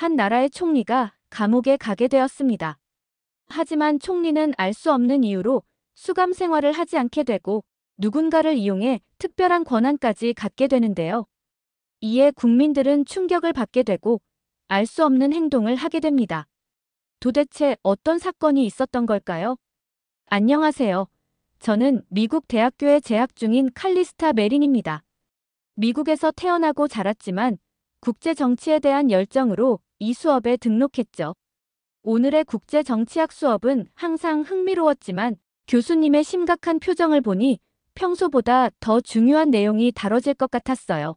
한 나라의 총리가 감옥에 가게 되었습니다. 하지만 총리는 알 수 없는 이유로 수감 생활을 하지 않게 되고 누군가를 이용해 특별한 권한까지 갖게 되는데요. 이에 국민들은 충격을 받게 되고 알 수 없는 행동을 하게 됩니다. 도대체 어떤 사건이 있었던 걸까요? 안녕하세요. 저는 미국 대학교에 재학 중인 칼리스타 메린입니다. 미국에서 태어나고 자랐지만 국제 정치에 대한 열정으로 이 수업에 등록했죠. 오늘의 국제 정치학 수업은 항상 흥미로웠지만 교수님의 심각한 표정을 보니 평소보다 더 중요한 내용이 다뤄질 것 같았어요.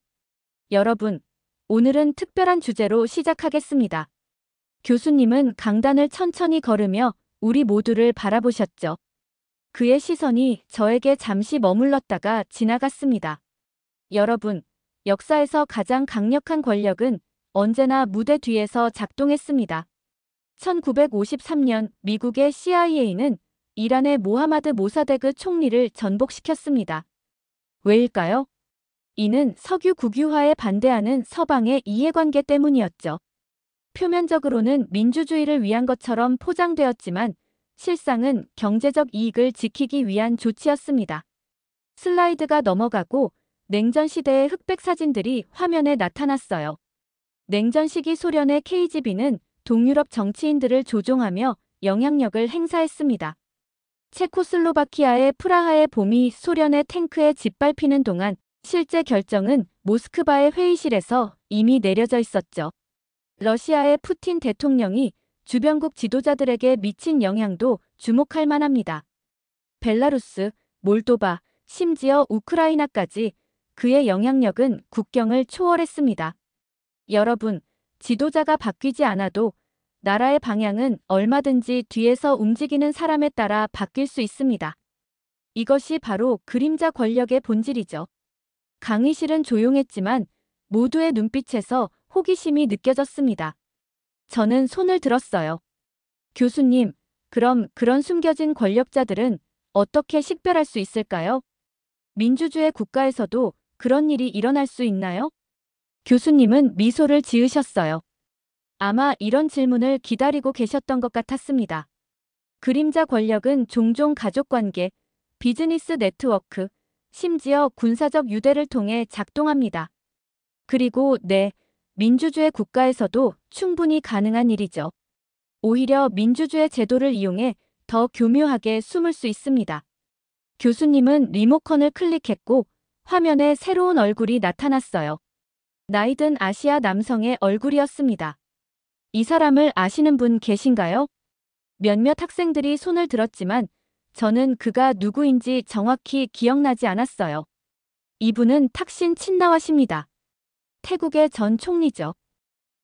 여러분, 오늘은 특별한 주제로 시작하겠습니다. 교수님은 강단을 천천히 걸으며 우리 모두를 바라보셨죠. 그의 시선이 저에게 잠시 머물렀다가 지나갔습니다. 여러분, 역사에서 가장 강력한 권력은 언제나 무대 뒤에서 작동했습니다. 1953년 미국의 CIA는 이란의 모하마드 모사데그 총리를 전복시켰습니다. 왜일까요? 이는 석유 국유화에 반대하는 서방의 이해관계 때문이었죠. 표면적으로는 민주주의를 위한 것처럼 포장되었지만 실상은 경제적 이익을 지키기 위한 조치였습니다. 슬라이드가 넘어가고 냉전 시대의 흑백 사진들이 화면에 나타났어요. 냉전 시기 소련의 KGB는 동유럽 정치인들을 조종하며 영향력을 행사했습니다. 체코슬로바키아의 프라하의 봄이 소련의 탱크에 짓밟히는 동안 실제 결정은 모스크바의 회의실에서 이미 내려져 있었죠. 러시아의 푸틴 대통령이 주변국 지도자들에게 미친 영향도 주목할 만합니다. 벨라루스, 몰도바, 심지어 우크라이나까지 그의 영향력은 국경을 초월했습니다. 여러분, 지도자가 바뀌지 않아도 나라의 방향은 얼마든지 뒤에서 움직이는 사람에 따라 바뀔 수 있습니다. 이것이 바로 그림자 권력의 본질이죠. 강의실은 조용했지만 모두의 눈빛에서 호기심이 느껴졌습니다. 저는 손을 들었어요. 교수님, 그럼 그런 숨겨진 권력자들은 어떻게 식별할 수 있을까요? 민주주의 국가에서도 그런 일이 일어날 수 있나요? 교수님은 미소를 지으셨어요. 아마 이런 질문을 기다리고 계셨던 것 같았습니다. 그림자 권력은 종종 가족관계, 비즈니스 네트워크, 심지어 군사적 유대를 통해 작동합니다. 그리고 네, 민주주의 국가에서도 충분히 가능한 일이죠. 오히려 민주주의 제도를 이용해 더 교묘하게 숨을 수 있습니다. 교수님은 리모컨을 클릭했고 화면에 새로운 얼굴이 나타났어요. 나이든 아시아 남성의 얼굴이었습니다. 이 사람을 아시는 분 계신가요? 몇몇 학생들이 손을 들었지만 저는 그가 누구인지 정확히 기억나지 않았어요. 이분은 탁신 친나와십니다. 태국의 전 총리죠.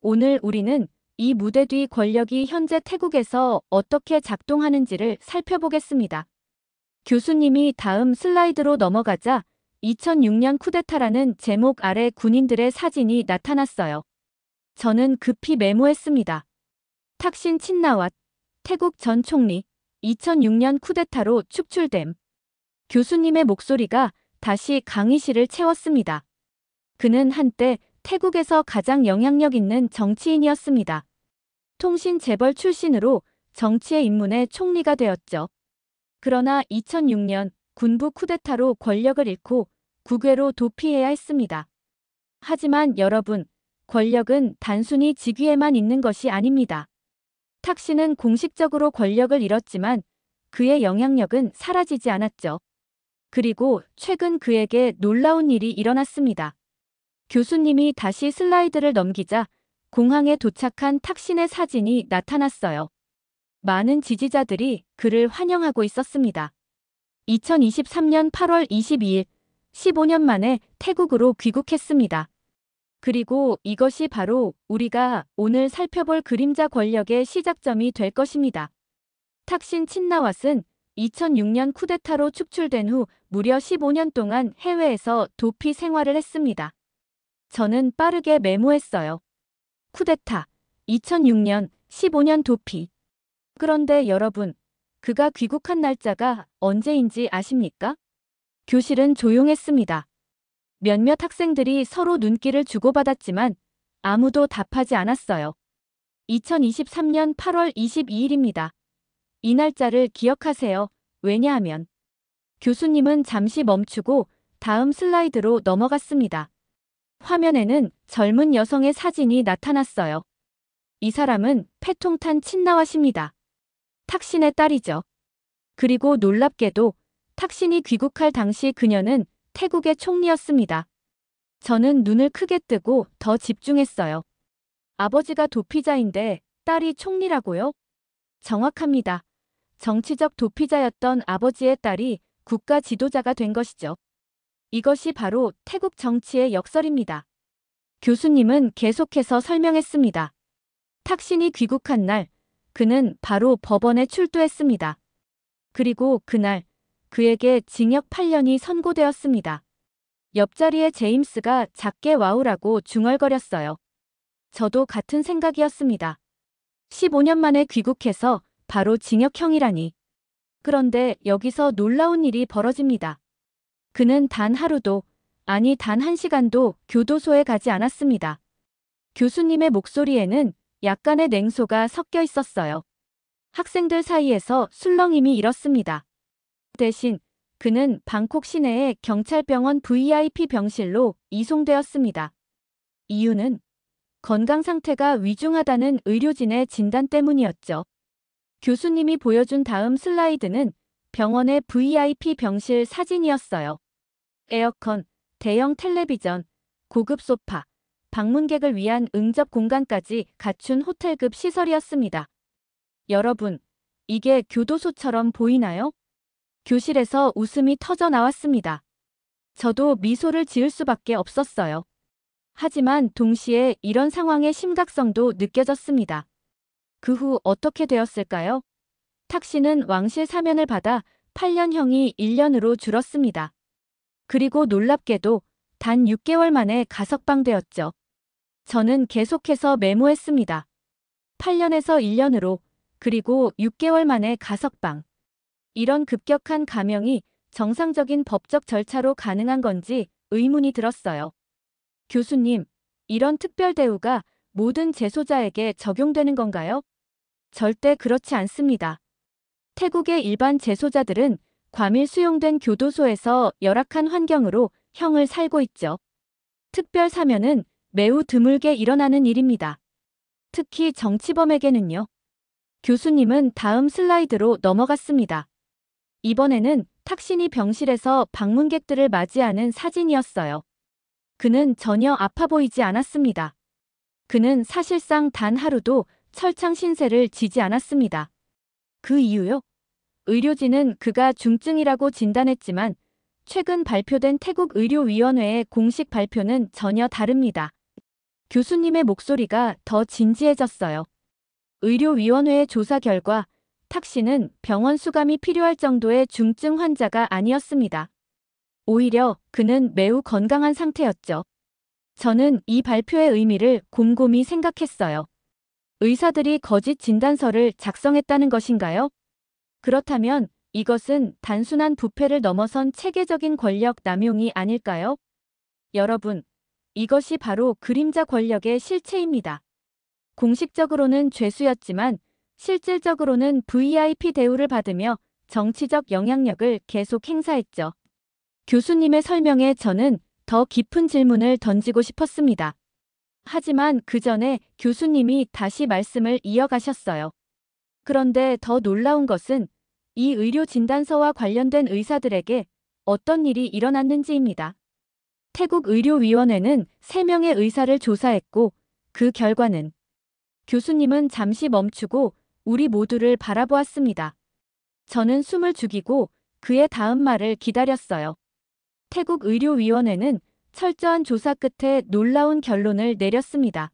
오늘 우리는 이 무대 뒤 권력이 현재 태국에서 어떻게 작동하는지를 살펴보겠습니다. 교수님이 다음 슬라이드로 넘어가자 2006년 쿠데타라는 제목 아래 군인들의 사진이 나타났어요. 저는 급히 메모했습니다. 탁신 친나왓, 태국 전 총리, 2006년 쿠데타로 축출됨. 교수님의 목소리가 다시 강의실을 채웠습니다. 그는 한때 태국에서 가장 영향력 있는 정치인이었습니다. 통신 재벌 출신으로 정치에 입문해 총리가 되었죠. 그러나 2006년 군부 쿠데타로 권력을 잃고 국외로 도피해야 했습니다. 하지만 여러분, 권력은 단순히 직위에만 있는 것이 아닙니다. 탁신은 공식적으로 권력을 잃었지만 그의 영향력은 사라지지 않았죠. 그리고 최근 그에게 놀라운 일이 일어났습니다. 교수님이 다시 슬라이드를 넘기자 공항에 도착한 탁신의 사진이 나타났어요. 많은 지지자들이 그를 환영하고 있었습니다. 2023년 8월 22일, 15년 만에 태국으로 귀국했습니다. 그리고 이것이 바로 우리가 오늘 살펴볼 그림자 권력의 시작점이 될 것입니다. 탁신 친나왓은 2006년 쿠데타로 축출된 후 무려 15년 동안 해외에서 도피 생활을 했습니다. 저는 빠르게 메모했어요. 쿠데타, 2006년, 15년 도피. 그런데 여러분, 그가 귀국한 날짜가 언제인지 아십니까? 교실은 조용했습니다. 몇몇 학생들이 서로 눈길을 주고받았지만 아무도 답하지 않았어요. 2023년 8월 22일입니다. 이 날짜를 기억하세요. 왜냐하면 교수님은 잠시 멈추고 다음 슬라이드로 넘어갔습니다. 화면에는 젊은 여성의 사진이 나타났어요. 이 사람은 패통탄 친나와십니다. 탁신의 딸이죠. 그리고 놀랍게도 탁신이 귀국할 당시 그녀는 태국의 총리였습니다. 저는 눈을 크게 뜨고 더 집중했어요. 아버지가 도피자인데 딸이 총리라고요? 정확합니다. 정치적 도피자였던 아버지의 딸이 국가 지도자가 된 것이죠. 이것이 바로 태국 정치의 역설입니다. 교수님은 계속해서 설명했습니다. 탁신이 귀국한 날, 그는 바로 법원에 출두했습니다. 그리고 그날, 그에게 징역 8년이 선고되었습니다. 옆자리에 제임스가 작게 와우라고 중얼거렸어요. 저도 같은 생각이었습니다. 15년 만에 귀국해서 바로 징역형이라니. 그런데 여기서 놀라운 일이 벌어집니다. 그는 단 하루도, 아니 단 1시간도 교도소에 가지 않았습니다. 교수님의 목소리에는 약간의 냉소가 섞여 있었어요. 학생들 사이에서 술렁임이 일었습니다. 대신 그는 방콕 시내의 경찰병원 VIP 병실로 이송되었습니다. 이유는 건강 상태가 위중하다는 의료진의 진단 때문이었죠. 교수님이 보여준 다음 슬라이드는 병원의 VIP 병실 사진이었어요. 에어컨, 대형 텔레비전, 고급 소파, 방문객을 위한 응접 공간까지 갖춘 호텔급 시설이었습니다. 여러분, 이게 교도소처럼 보이나요? 교실에서 웃음이 터져 나왔습니다. 저도 미소를 지을 수밖에 없었어요. 하지만 동시에 이런 상황의 심각성도 느껴졌습니다. 그 후 어떻게 되었을까요? 탁신은 왕실 사면을 받아 8년형이 1년으로 줄었습니다. 그리고 놀랍게도 단 6개월 만에 가석방되었죠. 저는 계속해서 메모했습니다. 8년에서 1년으로, 그리고 6개월 만에 가석방. 이런 급격한 감형이 정상적인 법적 절차로 가능한 건지 의문이 들었어요. 교수님, 이런 특별 대우가 모든 재소자에게 적용되는 건가요? 절대 그렇지 않습니다. 태국의 일반 재소자들은 과밀 수용된 교도소에서 열악한 환경으로 형을 살고 있죠. 특별 사면은 매우 드물게 일어나는 일입니다. 특히 정치범에게는요. 교수님은 다음 슬라이드로 넘어갔습니다. 이번에는 탁신이 병실에서 방문객들을 맞이하는 사진이었어요. 그는 전혀 아파 보이지 않았습니다. 그는 사실상 단 하루도 철창 신세를 지지 않았습니다. 그 이유요? 의료진은 그가 중증이라고 진단했지만 최근 발표된 태국의료위원회의 공식 발표는 전혀 다릅니다. 교수님의 목소리가 더 진지해졌어요. 의료위원회의 조사 결과 탁신은 병원 수감이 필요할 정도의 중증 환자가 아니었습니다. 오히려 그는 매우 건강한 상태였죠. 저는 이 발표의 의미를 곰곰이 생각했어요. 의사들이 거짓 진단서를 작성했다는 것인가요? 그렇다면 이것은 단순한 부패를 넘어선 체계적인 권력 남용이 아닐까요? 여러분, 이것이 바로 그림자 권력의 실체입니다. 공식적으로는 죄수였지만 실질적으로는 VIP 대우를 받으며 정치적 영향력을 계속 행사했죠. 교수님의 설명에 저는 더 깊은 질문을 던지고 싶었습니다. 하지만 그 전에 교수님이 다시 말씀을 이어가셨어요. 그런데 더 놀라운 것은 이 의료 진단서와 관련된 의사들에게 어떤 일이 일어났는지입니다. 태국의료위원회는 3명의 의사를 조사했고 그 결과는 교수님은 잠시 멈추고 우리 모두를 바라보았습니다. 저는 숨을 죽이고 그의 다음 말을 기다렸어요. 태국의료위원회는 철저한 조사 끝에 놀라운 결론을 내렸습니다.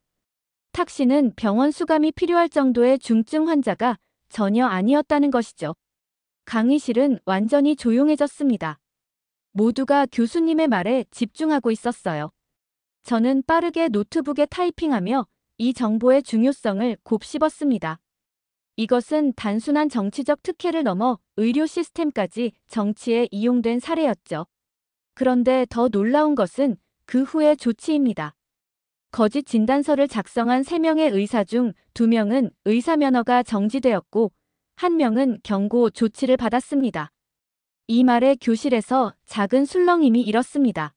탁신은 병원 수감이 필요할 정도의 중증 환자가 전혀 아니었다는 것이죠. 강의실은 완전히 조용해졌습니다. 모두가 교수님의 말에 집중하고 있었어요. 저는 빠르게 노트북에 타이핑하며 이 정보의 중요성을 곱씹었습니다. 이것은 단순한 정치적 특혜를 넘어 의료 시스템까지 정치에 이용된 사례였죠. 그런데 더 놀라운 것은 그 후의 조치입니다. 거짓 진단서를 작성한 3명의 의사 중 2명은 의사 면허가 정지되었고 1명은 경고 조치를 받았습니다. 이 말에 교실에서 작은 술렁임이 일었습니다.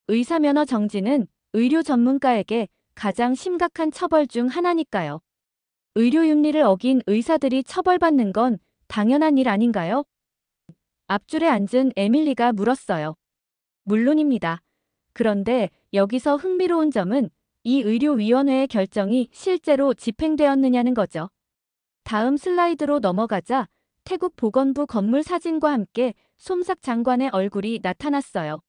의사 면허 정지는 의료 전문가에게 가장 심각한 처벌 중 하나니까요. 의료 윤리를 어긴 의사들이 처벌받는 건 당연한 일 아닌가요? 앞줄에 앉은 에밀리가 물었어요. 물론입니다. 그런데 여기서 흥미로운 점은 이 의료위원회의 결정이 실제로 집행되었느냐는 거죠. 다음 슬라이드로 넘어가자 태국 보건부 건물 사진과 함께 솜삭 장관의 얼굴이 나타났어요.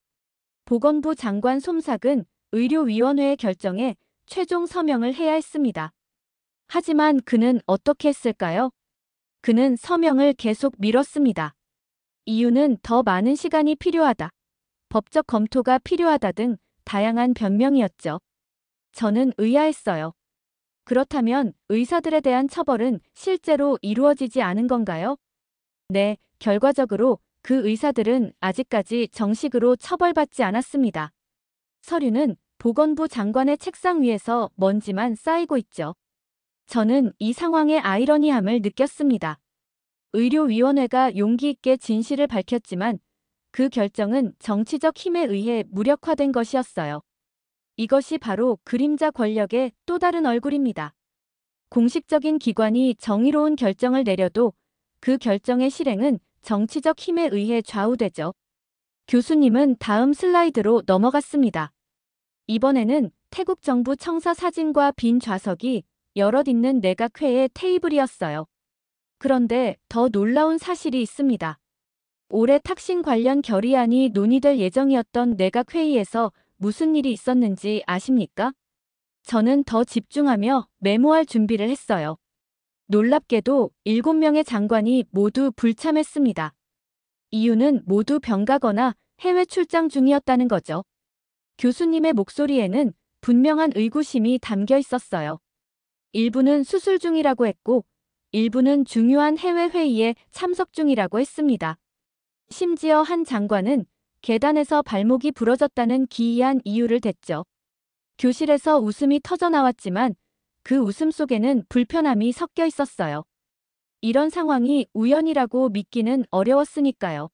보건부 장관 솜삭은 의료위원회의 결정에 최종 서명을 해야 했습니다. 하지만 그는 어떻게 했을까요? 그는 서명을 계속 미뤘습니다. 이유는 더 많은 시간이 필요하다, 법적 검토가 필요하다 등 다양한 변명이었죠. 저는 의아했어요. 그렇다면 의사들에 대한 처벌은 실제로 이루어지지 않은 건가요? 네, 결과적으로 그 의사들은 아직까지 정식으로 처벌받지 않았습니다. 서류는 보건부 장관의 책상 위에서 먼지만 쌓이고 있죠. 저는 이 상황의 아이러니함을 느꼈습니다. 의료위원회가 용기 있게 진실을 밝혔지만 그 결정은 정치적 힘에 의해 무력화된 것이었어요. 이것이 바로 그림자 권력의 또 다른 얼굴입니다. 공식적인 기관이 정의로운 결정을 내려도 그 결정의 실행은 정치적 힘에 의해 좌우되죠. 교수님은 다음 슬라이드로 넘어갔습니다. 이번에는 태국 정부 청사 사진과 빈 좌석이 여럿 있는 내각회의 테이블이었어요. 그런데 더 놀라운 사실이 있습니다. 올해 탁신 관련 결의안이 논의될 예정이었던 내각회의에서 무슨 일이 있었는지 아십니까? 저는 더 집중하며 메모할 준비를 했어요. 놀랍게도 7명의 장관이 모두 불참했습니다. 이유는 모두 병가거나 해외 출장 중이었다는 거죠. 교수님의 목소리에는 분명한 의구심이 담겨 있었어요. 일부는 수술 중이라고 했고, 일부는 중요한 해외 회의에 참석 중이라고 했습니다. 심지어 한 장관은 계단에서 발목이 부러졌다는 기이한 이유를 댔죠. 교실에서 웃음이 터져나왔지만 그 웃음 속에는 불편함이 섞여 있었어요. 이런 상황이 우연이라고 믿기는 어려웠으니까요.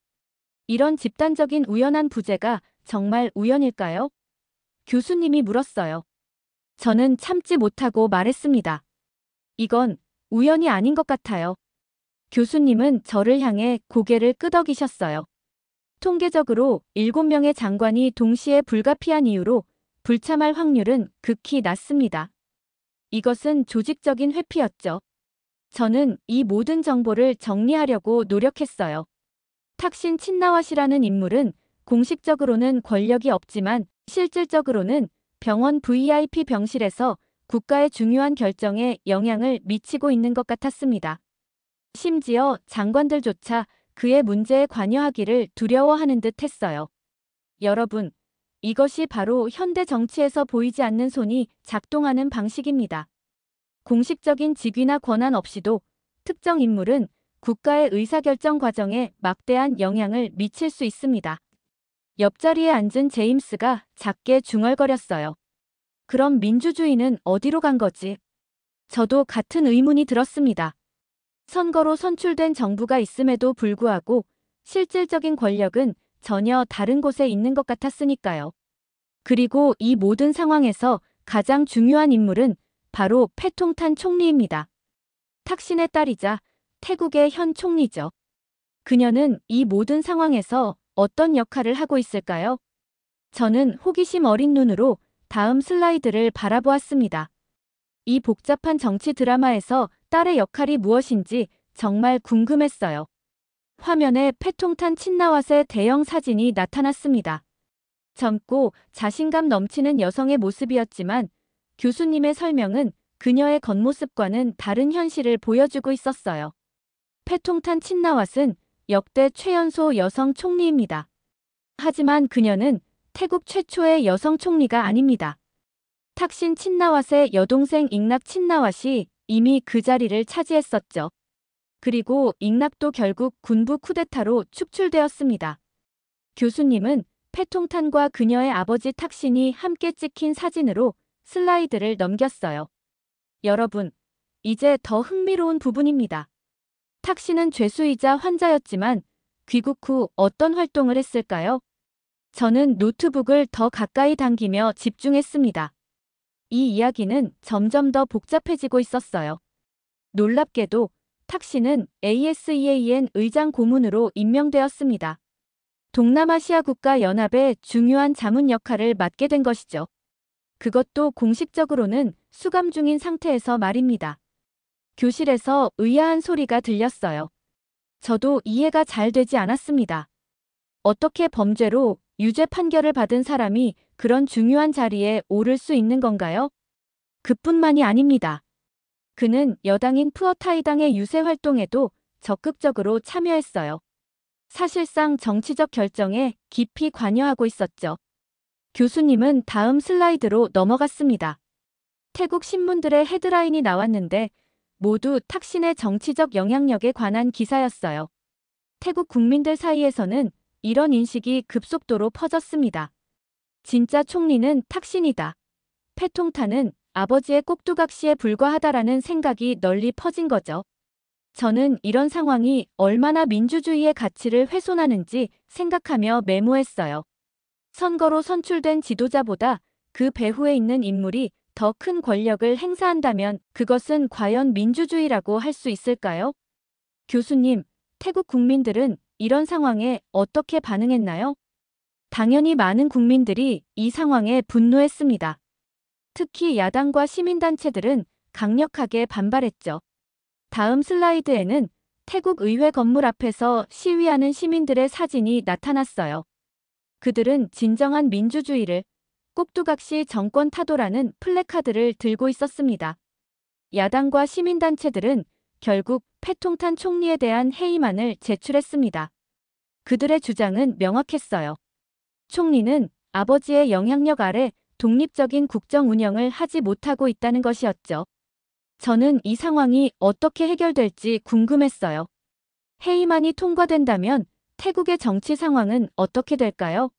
이런 집단적인 우연한 부재가 정말 우연일까요? 교수님이 물었어요. 저는 참지 못하고 말했습니다. 이건 우연이 아닌 것 같아요. 교수님은 저를 향해 고개를 끄덕이셨어요. 통계적으로 7명의 장관이 동시에 불가피한 이유로 불참할 확률은 극히 낮습니다. 이것은 조직적인 회피였죠. 저는 이 모든 정보를 정리하려고 노력했어요. 탁신 친나와시라는 인물은 공식적으로는 권력이 없지만 실질적으로는 병원 VIP 병실에서 국가의 중요한 결정에 영향을 미치고 있는 것 같았습니다. 심지어 장관들조차 그의 문제에 관여하기를 두려워하는 듯 했어요. 여러분, 이것이 바로 현대 정치에서 보이지 않는 손이 작동하는 방식입니다. 공식적인 직위나 권한 없이도 특정 인물은 국가의 의사결정 과정에 막대한 영향을 미칠 수 있습니다. 옆자리에 앉은 제임스가 작게 중얼거렸어요. 그럼 민주주의는 어디로 간 거지? 저도 같은 의문이 들었습니다. 선거로 선출된 정부가 있음에도 불구하고 실질적인 권력은 전혀 다른 곳에 있는 것 같았으니까요. 그리고 이 모든 상황에서 가장 중요한 인물은 바로 패통탄 총리입니다. 탁신의 딸이자 태국의 현 총리죠. 그녀는 이 모든 상황에서 어떤 역할을 하고 있을까요? 저는 호기심 어린 눈으로 다음 슬라이드를 바라보았습니다. 이 복잡한 정치 드라마에서 딸의 역할이 무엇인지 정말 궁금했어요. 화면에 패통탄 친나왓의 대형 사진이 나타났습니다. 젊고 자신감 넘치는 여성의 모습이었지만 교수님의 설명은 그녀의 겉모습과는 다른 현실을 보여주고 있었어요. 패통탄 친나왓은 역대 최연소 여성 총리입니다. 하지만 그녀는 태국 최초의 여성 총리가 아닙니다. 탁신 친나왓의 여동생 잉낙 친나왓이 이미 그 자리를 차지했었죠. 그리고 잉낙도 결국 군부 쿠데타로 축출되었습니다. 교수님은 패통탄과 그녀의 아버지 탁신이 함께 찍힌 사진으로 슬라이드를 넘겼어요. 여러분, 이제 더 흥미로운 부분입니다. 탁신은 죄수이자 환자였지만 귀국 후 어떤 활동을 했을까요? 저는 노트북을 더 가까이 당기며 집중했습니다. 이 이야기는 점점 더 복잡해지고 있었어요. 놀랍게도 탁신은 ASEAN 의장 고문으로 임명되었습니다. 동남아시아 국가 연합의 중요한 자문 역할을 맡게 된 것이죠. 그것도 공식적으로는 수감 중인 상태에서 말입니다. 교실에서 의아한 소리가 들렸어요. 저도 이해가 잘 되지 않았습니다. 어떻게 범죄로 유죄 판결을 받은 사람이 그런 중요한 자리에 오를 수 있는 건가요? 그뿐만이 아닙니다. 그는 여당인 푸어타이당의 유세 활동에도 적극적으로 참여했어요. 사실상 정치적 결정에 깊이 관여하고 있었죠. 교수님은 다음 슬라이드로 넘어갔습니다. 태국 신문들의 헤드라인이 나왔는데 모두 탁신의 정치적 영향력에 관한 기사였어요. 태국 국민들 사이에서는 이런 인식이 급속도로 퍼졌습니다. 진짜 총리는 탁신이다. 패통탄은 아버지의 꼭두각시에 불과하다라는 생각이 널리 퍼진 거죠. 저는 이런 상황이 얼마나 민주주의의 가치를 훼손하는지 생각하며 메모했어요. 선거로 선출된 지도자보다 그 배후에 있는 인물이 더 큰 권력을 행사한다면 그것은 과연 민주주의라고 할 수 있을까요? 교수님, 태국 국민들은 이런 상황에 어떻게 반응했나요? 당연히 많은 국민들이 이 상황에 분노했습니다. 특히 야당과 시민단체들은 강력하게 반발했죠. 다음 슬라이드에는 태국 의회 건물 앞에서 시위하는 시민들의 사진이 나타났어요. 그들은 진정한 민주주의를 꼭두각시 정권 타도라는 플래카드를 들고 있었습니다. 야당과 시민단체들은 결국 패통탄 총리에 대한 해임안을 제출했습니다. 그들의 주장은 명확했어요. 총리는 아버지의 영향력 아래 독립적인 국정 운영을 하지 못하고 있다는 것이었죠. 저는 이 상황이 어떻게 해결될지 궁금했어요. 해임안이 통과된다면 태국의 정치 상황은 어떻게 될까요?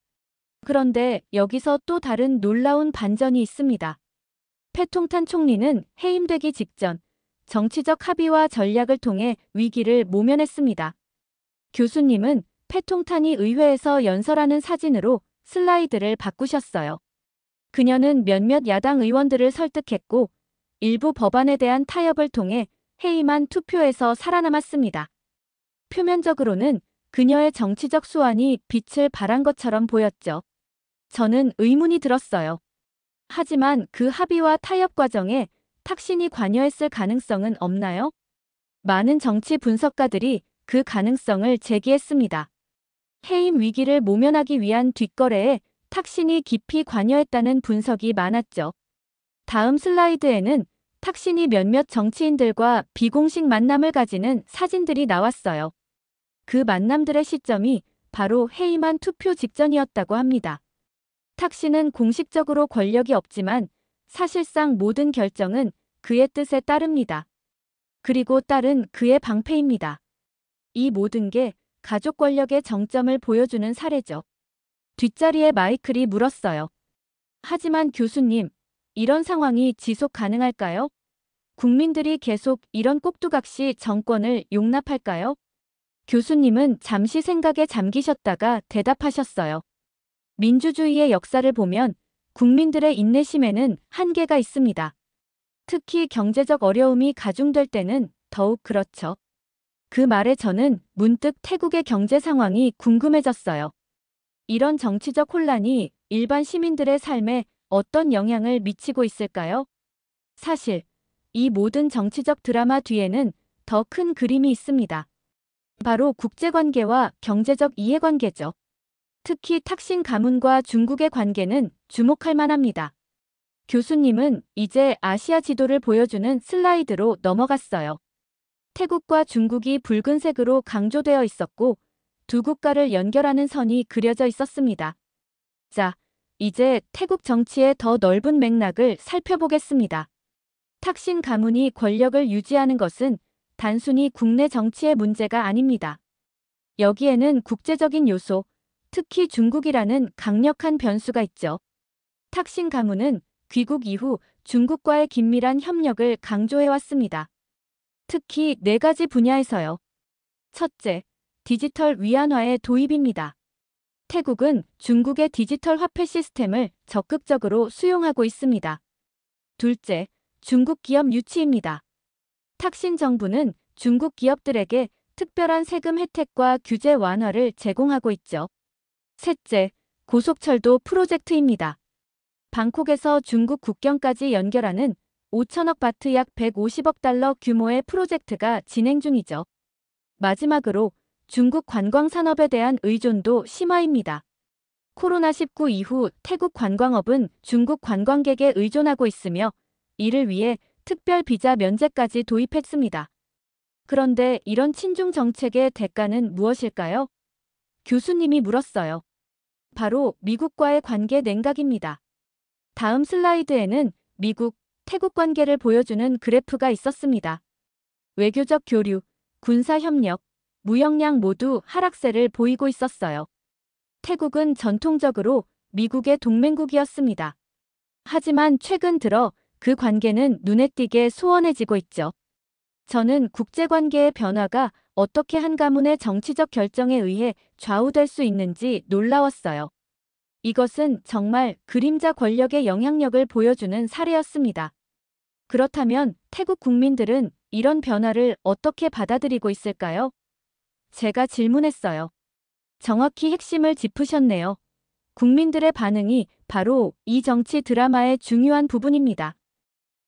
그런데 여기서 또 다른 놀라운 반전이 있습니다. 패통탄 총리는 해임되기 직전 정치적 합의와 전략을 통해 위기를 모면했습니다. 교수님은 패통탄이 의회에서 연설하는 사진으로 슬라이드를 바꾸셨어요. 그녀는 몇몇 야당 의원들을 설득했고 일부 법안에 대한 타협을 통해 해임안 투표에서 살아남았습니다. 표면적으로는 그녀의 정치적 수완이 빛을 발한 것처럼 보였죠. 저는 의문이 들었어요. 하지만 그 합의와 타협 과정에 탁신이 관여했을 가능성은 없나요? 많은 정치 분석가들이 그 가능성을 제기했습니다. 해임 위기를 모면하기 위한 뒷거래에 탁신이 깊이 관여했다는 분석이 많았죠. 다음 슬라이드에는 탁신이 몇몇 정치인들과 비공식 만남을 가지는 사진들이 나왔어요. 그 만남들의 시점이 바로 해임안 투표 직전이었다고 합니다. 탁신은 공식적으로 권력이 없지만 사실상 모든 결정은 그의 뜻에 따릅니다. 그리고 딸은 그의 방패입니다. 이 모든 게 가족 권력의 정점을 보여주는 사례죠. 뒷자리에 마이클이 물었어요. 하지만 교수님, 이런 상황이 지속 가능할까요? 국민들이 계속 이런 꼭두각시 정권을 용납할까요? 교수님은 잠시 생각에 잠기셨다가 대답하셨어요. 민주주의의 역사를 보면 국민들의 인내심에는 한계가 있습니다. 특히 경제적 어려움이 가중될 때는 더욱 그렇죠. 그 말에 저는 문득 태국의 경제 상황이 궁금해졌어요. 이런 정치적 혼란이 일반 시민들의 삶에 어떤 영향을 미치고 있을까요? 사실 이 모든 정치적 드라마 뒤에는 더 큰 그림이 있습니다. 바로 국제관계와 경제적 이해관계죠. 특히 탁신 가문과 중국의 관계는 주목할 만합니다. 교수님은 이제 아시아 지도를 보여주는 슬라이드로 넘어갔어요. 태국과 중국이 붉은색으로 강조되어 있었고 두 국가를 연결하는 선이 그려져 있었습니다. 자, 이제 태국 정치의 더 넓은 맥락을 살펴보겠습니다. 탁신 가문이 권력을 유지하는 것은 단순히 국내 정치의 문제가 아닙니다. 여기에는 국제적인 요소, 특히 중국이라는 강력한 변수가 있죠. 탁신 가문은 귀국 이후 중국과의 긴밀한 협력을 강조해왔습니다. 특히 4가지 분야에서요. 첫째, 디지털 위안화의 도입입니다. 태국은 중국의 디지털 화폐 시스템을 적극적으로 수용하고 있습니다. 둘째, 중국 기업 유치입니다. 탁신 정부는 중국 기업들에게 특별한 세금 혜택과 규제 완화를 제공하고 있죠. 셋째, 고속철도 프로젝트입니다. 방콕에서 중국 국경까지 연결하는 5천억 바트 약 150억 달러 규모의 프로젝트가 진행 중이죠. 마지막으로 중국 관광 산업에 대한 의존도 심화입니다. 코로나19 이후 태국 관광업은 중국 관광객에 의존하고 있으며 이를 위해 특별 비자 면제까지 도입했습니다. 그런데 이런 친중 정책의 대가는 무엇일까요? 교수님이 물었어요. 바로 미국과의 관계 냉각입니다. 다음 슬라이드에는 미국, 태국 관계를 보여주는 그래프가 있었습니다. 외교적 교류, 군사협력, 무역량 모두 하락세를 보이고 있었어요. 태국은 전통적으로 미국의 동맹국이었습니다. 하지만 최근 들어 그 관계는 눈에 띄게 소원해지고 있죠. 저는 국제관계의 변화가 어떻게 한 가문의 정치적 결정에 의해 좌우될 수 있는지 놀라웠어요. 이것은 정말 그림자 권력의 영향력을 보여주는 사례였습니다. 그렇다면 태국 국민들은 이런 변화를 어떻게 받아들이고 있을까요? 제가 질문했어요. 정확히 핵심을 짚으셨네요. 국민들의 반응이 바로 이 정치 드라마의 중요한 부분입니다.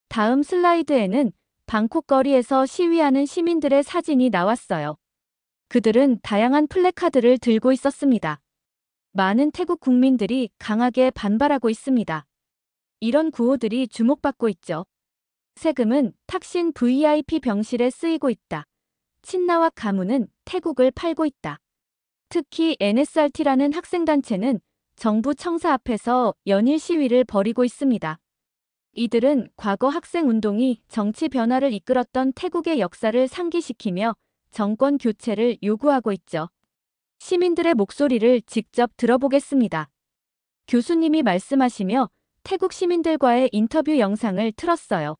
다음 슬라이드에는 방콕 거리에서 시위하는 시민들의 사진이 나왔어요. 그들은 다양한 플래카드를 들고 있었습니다. 많은 태국 국민들이 강하게 반발하고 있습니다. 이런 구호들이 주목받고 있죠. 세금은 탁신 VIP 병실에 쓰이고 있다. 친나와 가문은 태국을 팔고 있다. 특히 NSRT라는 학생단체는 정부 청사 앞에서 연일 시위를 벌이고 있습니다. 이들은 과거 학생운동이 정치 변화를 이끌었던 태국의 역사를 상기시키며 정권 교체를 요구하고 있죠. 시민들의 목소리를 직접 들어보겠습니다. 교수님이 말씀하시며 태국 시민들과의 인터뷰 영상을 틀었어요.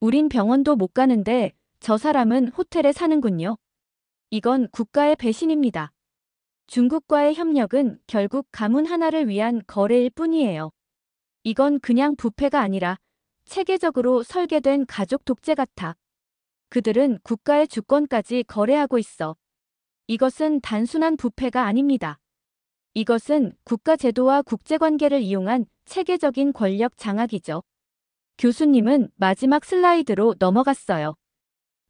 우린 병원도 못 가는데 저 사람은 호텔에 사는군요. 이건 국가의 배신입니다. 중국과의 협력은 결국 가문 하나를 위한 거래일 뿐이에요. 이건 그냥 부패가 아니라 체계적으로 설계된 가족 독재 같아. 그들은 국가의 주권까지 거래하고 있어. 이것은 단순한 부패가 아닙니다. 이것은 국가 제도와 국제관계를 이용한 체계적인 권력 장악이죠. 교수님은 마지막 슬라이드로 넘어갔어요.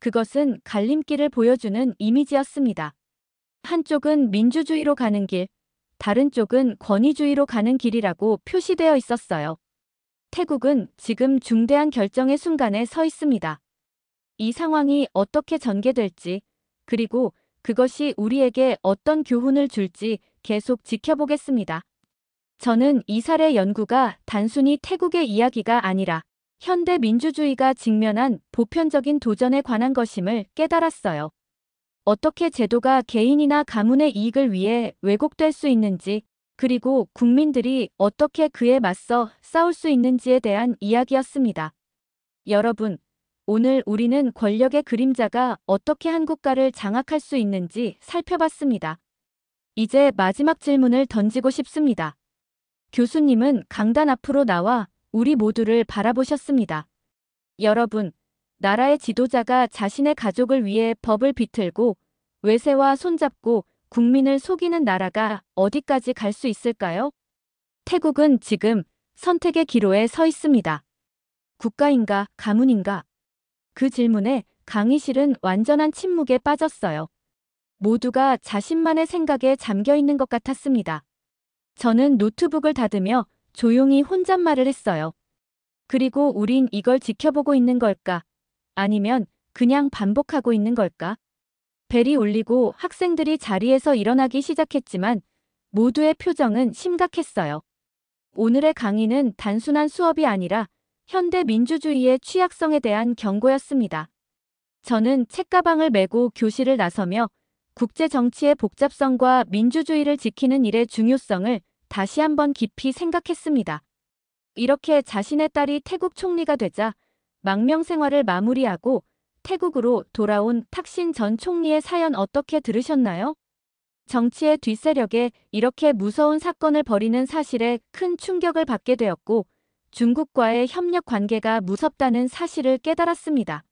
그것은 갈림길을 보여주는 이미지였습니다. 한쪽은 민주주의로 가는 길, 다른 쪽은 권위주의로 가는 길이라고 표시되어 있었어요. 태국은 지금 중대한 결정의 순간에 서 있습니다. 이 상황이 어떻게 전개될지, 그리고 그것이 우리에게 어떤 교훈을 줄지 계속 지켜보겠습니다. 저는 이 사례 연구가 단순히 태국의 이야기가 아니라 현대 민주주의가 직면한 보편적인 도전에 관한 것임을 깨달았어요. 어떻게 제도가 개인이나 가문의 이익을 위해 왜곡될 수 있는지, 그리고 국민들이 어떻게 그에 맞서 싸울 수 있는지에 대한 이야기였습니다. 여러분, 오늘 우리는 권력의 그림자가 어떻게 한 국가를 장악할 수 있는지 살펴봤습니다. 이제 마지막 질문을 던지고 싶습니다. 교수님은 강단 앞으로 나와 우리 모두를 바라보셨습니다. 여러분, 나라의 지도자가 자신의 가족을 위해 법을 비틀고 외세와 손잡고 국민을 속이는 나라가 어디까지 갈 수 있을까요? 태국은 지금 선택의 기로에 서 있습니다. 국가인가, 가문인가? 그 질문에 강의실은 완전한 침묵에 빠졌어요. 모두가 자신만의 생각에 잠겨 있는 것 같았습니다. 저는 노트북을 닫으며 조용히 혼잣말을 했어요. 그리고 우린 이걸 지켜보고 있는 걸까? 아니면 그냥 반복하고 있는 걸까? 벨이 울리고 학생들이 자리에서 일어나기 시작했지만 모두의 표정은 심각했어요. 오늘의 강의는 단순한 수업이 아니라 현대 민주주의의 취약성에 대한 경고였습니다. 저는 책가방을 메고 교실을 나서며 국제 정치의 복잡성과 민주주의를 지키는 일의 중요성을 다시 한번 깊이 생각했습니다. 이렇게 자신의 딸이 태국 총리가 되자 망명 생활을 마무리하고 태국으로 돌아온 탁신 전 총리의 사연 어떻게 들으셨나요? 정치의 뒷세력에 이렇게 무서운 사건을 벌이는 사실에 큰 충격을 받게 되었고 중국과의 협력 관계가 무섭다는 사실을 깨달았습니다.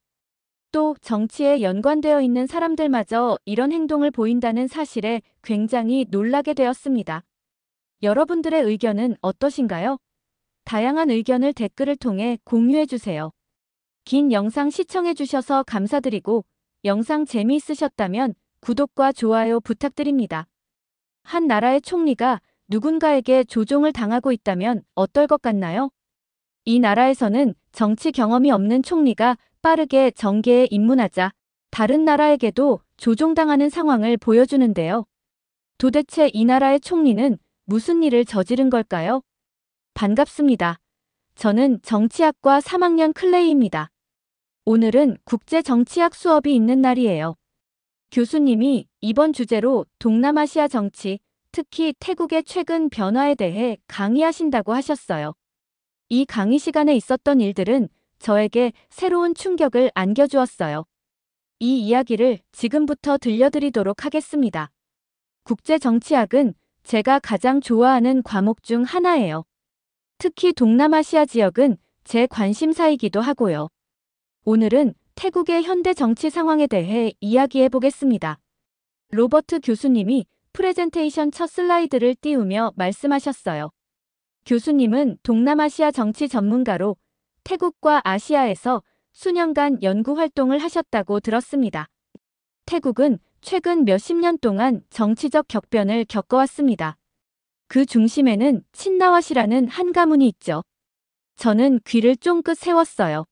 또 정치에 연관되어 있는 사람들마저 이런 행동을 보인다는 사실에 굉장히 놀라게 되었습니다. 여러분들의 의견은 어떠신가요? 다양한 의견을 댓글을 통해 공유해주세요. 긴 영상 시청해주셔서 감사드리고 영상 재미있으셨다면 구독과 좋아요 부탁드립니다. 한 나라의 총리가 누군가에게 조종을 당하고 있다면 어떨 것 같나요? 이 나라에서는 정치 경험이 없는 총리가 빠르게 정계에 입문하자 다른 나라에게도 조종당하는 상황을 보여주는데요. 도대체 이 나라의 총리는 무슨 일을 저지른 걸까요? 반갑습니다. 저는 정치학과 3학년 클레이입니다. 오늘은 국제정치학 수업이 있는 날이에요. 교수님이 이번 주제로 동남아시아 정치, 특히 태국의 최근 변화에 대해 강의하신다고 하셨어요. 이 강의 시간에 있었던 일들은 저에게 새로운 충격을 안겨주었어요. 이 이야기를 지금부터 들려드리도록 하겠습니다. 국제정치학은 제가 가장 좋아하는 과목 중 하나예요. 특히 동남아시아 지역은 제 관심사이기도 하고요. 오늘은 태국의 현대 정치 상황에 대해 이야기해 보겠습니다. 로버트 교수님이 프레젠테이션 첫 슬라이드를 띄우며 말씀하셨어요. 교수님은 동남아시아 정치 전문가로 태국과 아시아에서 수년간 연구 활동을 하셨다고 들었습니다. 태국은 최근 몇십 년 동안 정치적 격변을 겪어왔습니다. 그 중심에는 친나왓이라는 한 가문이 있죠. 저는 귀를 쫑긋 세웠어요.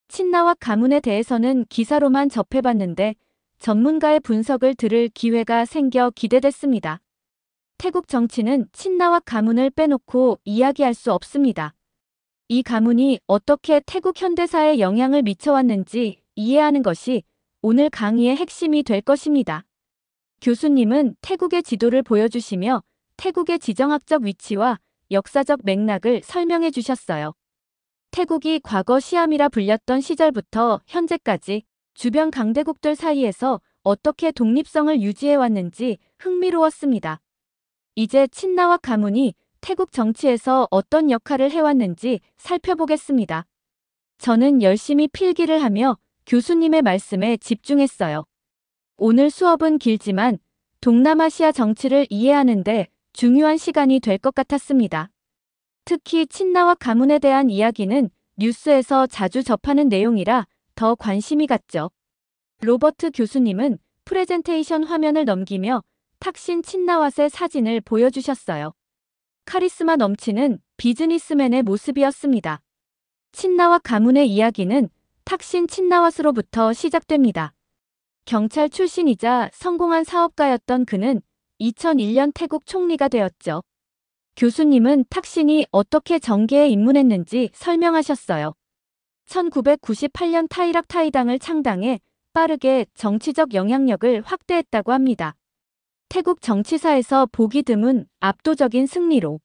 친나왓 가문에 대해서는 기사로만 접해봤는데 전문가의 분석을 들을 기회가 생겨 기대됐습니다. 태국 정치는 친나왓 가문을 빼놓고 이야기할 수 없습니다. 이 가문이 어떻게 태국 현대사에 영향을 미쳐왔는지 이해하는 것이 오늘 강의의 핵심이 될 것입니다. 교수님은 태국의 지도를 보여주시며 태국의 지정학적 위치와 역사적 맥락을 설명해 주셨어요. 태국이 과거 시암이라 불렸던 시절부터 현재까지 주변 강대국들 사이에서 어떻게 독립성을 유지해왔는지 흥미로웠습니다. 이제 친나왓 가문이 태국 정치에서 어떤 역할을 해왔는지 살펴보겠습니다. 저는 열심히 필기를 하며 교수님의 말씀에 집중했어요. 오늘 수업은 길지만 동남아시아 정치를 이해하는데 중요한 시간이 될 것 같았습니다. 특히 친나왓 가문에 대한 이야기는 뉴스에서 자주 접하는 내용이라 더 관심이 갔죠. 로버트 교수님은 프레젠테이션 화면을 넘기며 탁신 친나왓의 사진을 보여주셨어요. 카리스마 넘치는 비즈니스맨의 모습이었습니다. 친나왓 가문의 이야기는 탁신 친나왓으로부터 시작됩니다. 경찰 출신이자 성공한 사업가였던 그는 2001년 태국 총리가 되었죠. 교수님은 탁신이 어떻게 정계에 입문했는지 설명하셨어요. 1998년 타이락 타이당을 창당해 빠르게 정치적 영향력을 확대했다고 합니다. 태국 정치사에서 보기 드문 압도적인 승리로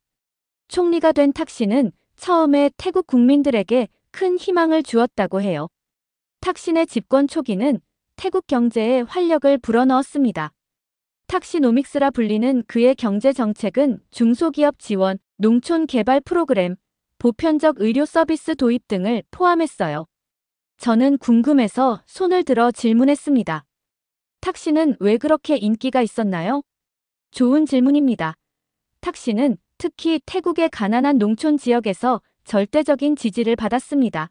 총리가 된 탁신은 처음에 태국 국민들에게 큰 희망을 주었다고 해요. 탁신의 집권 초기는 태국 경제에 활력을 불어넣었습니다. 탁시노믹스라 불리는 그의 경제 정책은 중소기업 지원, 농촌 개발 프로그램, 보편적 의료 서비스 도입 등을 포함했어요. 저는 궁금해서 손을 들어 질문했습니다. 탁시는 왜 그렇게 인기가 있었나요? 좋은 질문입니다. 탁시는 특히 태국의 가난한 농촌 지역에서 절대적인 지지를 받았습니다.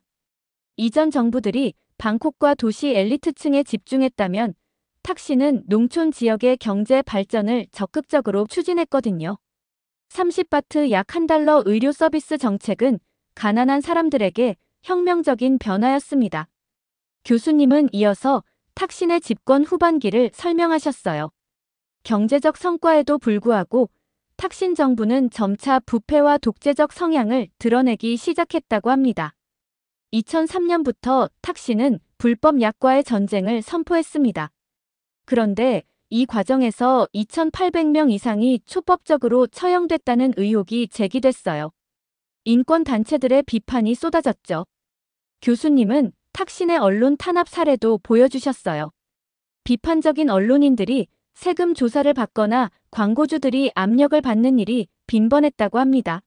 이전 정부들이 방콕과 도시 엘리트층에 집중했다면 탁시는 농촌 지역의 경제 발전을 적극적으로 추진했거든요. 30바트 약 $1 의료 서비스 정책은 가난한 사람들에게 혁명적인 변화였습니다. 교수님은 이어서 탁신의 집권 후반기를 설명하셨어요. 경제적 성과에도 불구하고 탁신 정부는 점차 부패와 독재적 성향을 드러내기 시작했다고 합니다. 2003년부터 탁신은 불법 약과의 전쟁을 선포했습니다. 그런데 이 과정에서 2,800명 이상이 초법적으로 처형됐다는 의혹이 제기됐어요. 인권단체들의 비판이 쏟아졌죠. 교수님은 탁신의 언론 탄압 사례도 보여주셨어요. 비판적인 언론인들이 세금 조사를 받거나 광고주들이 압력을 받는 일이 빈번했다고 합니다.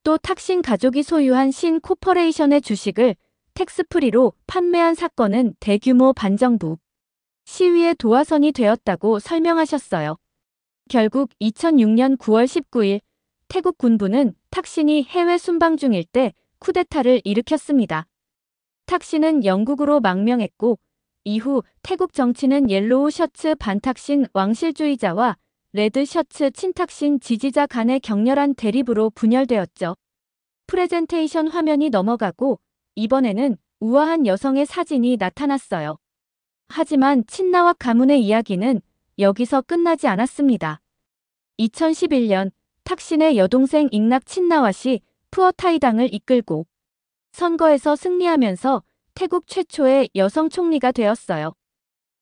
또 탁신 가족이 소유한 신 코퍼레이션의 주식을 텍스프리로 판매한 사건은 대규모 반정부 시위의 도화선이 되었다고 설명하셨어요. 결국 2006년 9월 19일 태국 군부는 탁신이 해외 순방 중일 때 쿠데타를 일으켰습니다. 탁신은 영국으로 망명했고 이후 태국 정치는 옐로우 셔츠 반탁신 왕실주의자와 레드 셔츠 친탁신 지지자 간의 격렬한 대립으로 분열되었죠. 프레젠테이션 화면이 넘어가고 이번에는 우아한 여성의 사진이 나타났어요. 하지만 친나와 가문의 이야기는 여기서 끝나지 않았습니다. 2011년 탁신의 여동생 잉낙 친나왓이 푸어타이당을 이끌고 선거에서 승리하면서 태국 최초의 여성 총리가 되었어요.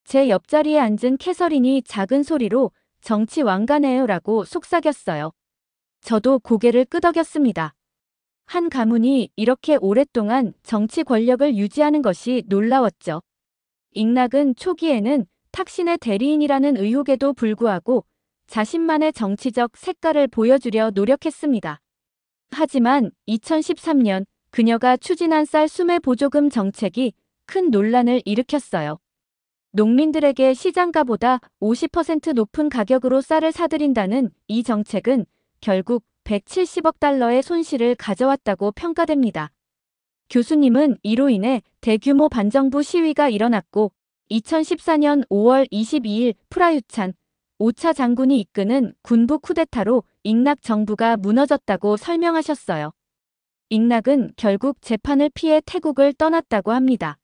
제 옆자리에 앉은 캐서린이 작은 소리로 정치 왕가네요라고 속삭였어요. 저도 고개를 끄덕였습니다. 한 가문이 이렇게 오랫동안 정치 권력을 유지하는 것이 놀라웠죠. 잉낙은 초기에는 탁신의 대리인이라는 의혹에도 불구하고 자신만의 정치적 색깔을 보여주려 노력했습니다. 하지만 2013년 그녀가 추진한 쌀 수매 보조금 정책이 큰 논란을 일으켰어요. 농민들에게 시장가보다 50% 높은 가격으로 쌀을 사들인다는 이 정책은 결국 170억 달러의 손실을 가져왔다고 평가됩니다. 교수님은 이로 인해 대규모 반정부 시위가 일어났고 2014년 5월 22일 프라유찬 5차 장군이 이끄는 군부 쿠데타로 잉낙 정부가 무너졌다고 설명하셨어요. 잉낙은 결국 재판을 피해 태국을 떠났다고 합니다.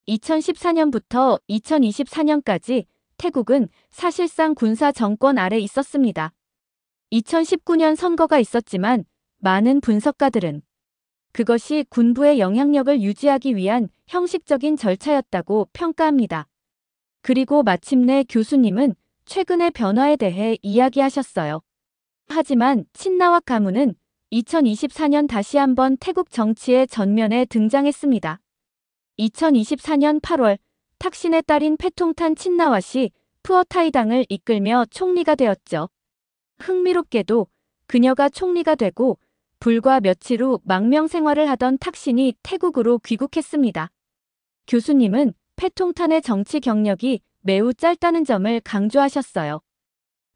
2014년부터 2024년까지 태국은 사실상 군사 정권 아래 있었습니다. 2019년 선거가 있었지만 많은 분석가들은 그것이 군부의 영향력을 유지하기 위한 형식적인 절차였다고 평가합니다. 그리고 마침내 교수님은 최근의 변화에 대해 이야기하셨어요. 하지만 친나와 가문은 2024년 다시 한번 태국 정치의 전면에 등장했습니다. 2024년 8월 탁신의 딸인 패통탄 친나왓이 푸어타이당을 이끌며 총리가 되었죠. 흥미롭게도 그녀가 총리가 되고 불과 며칠 후 망명 생활을 하던 탁신이 태국으로 귀국했습니다. 교수님은 패통탄의 정치 경력이 매우 짧다는 점을 강조하셨어요.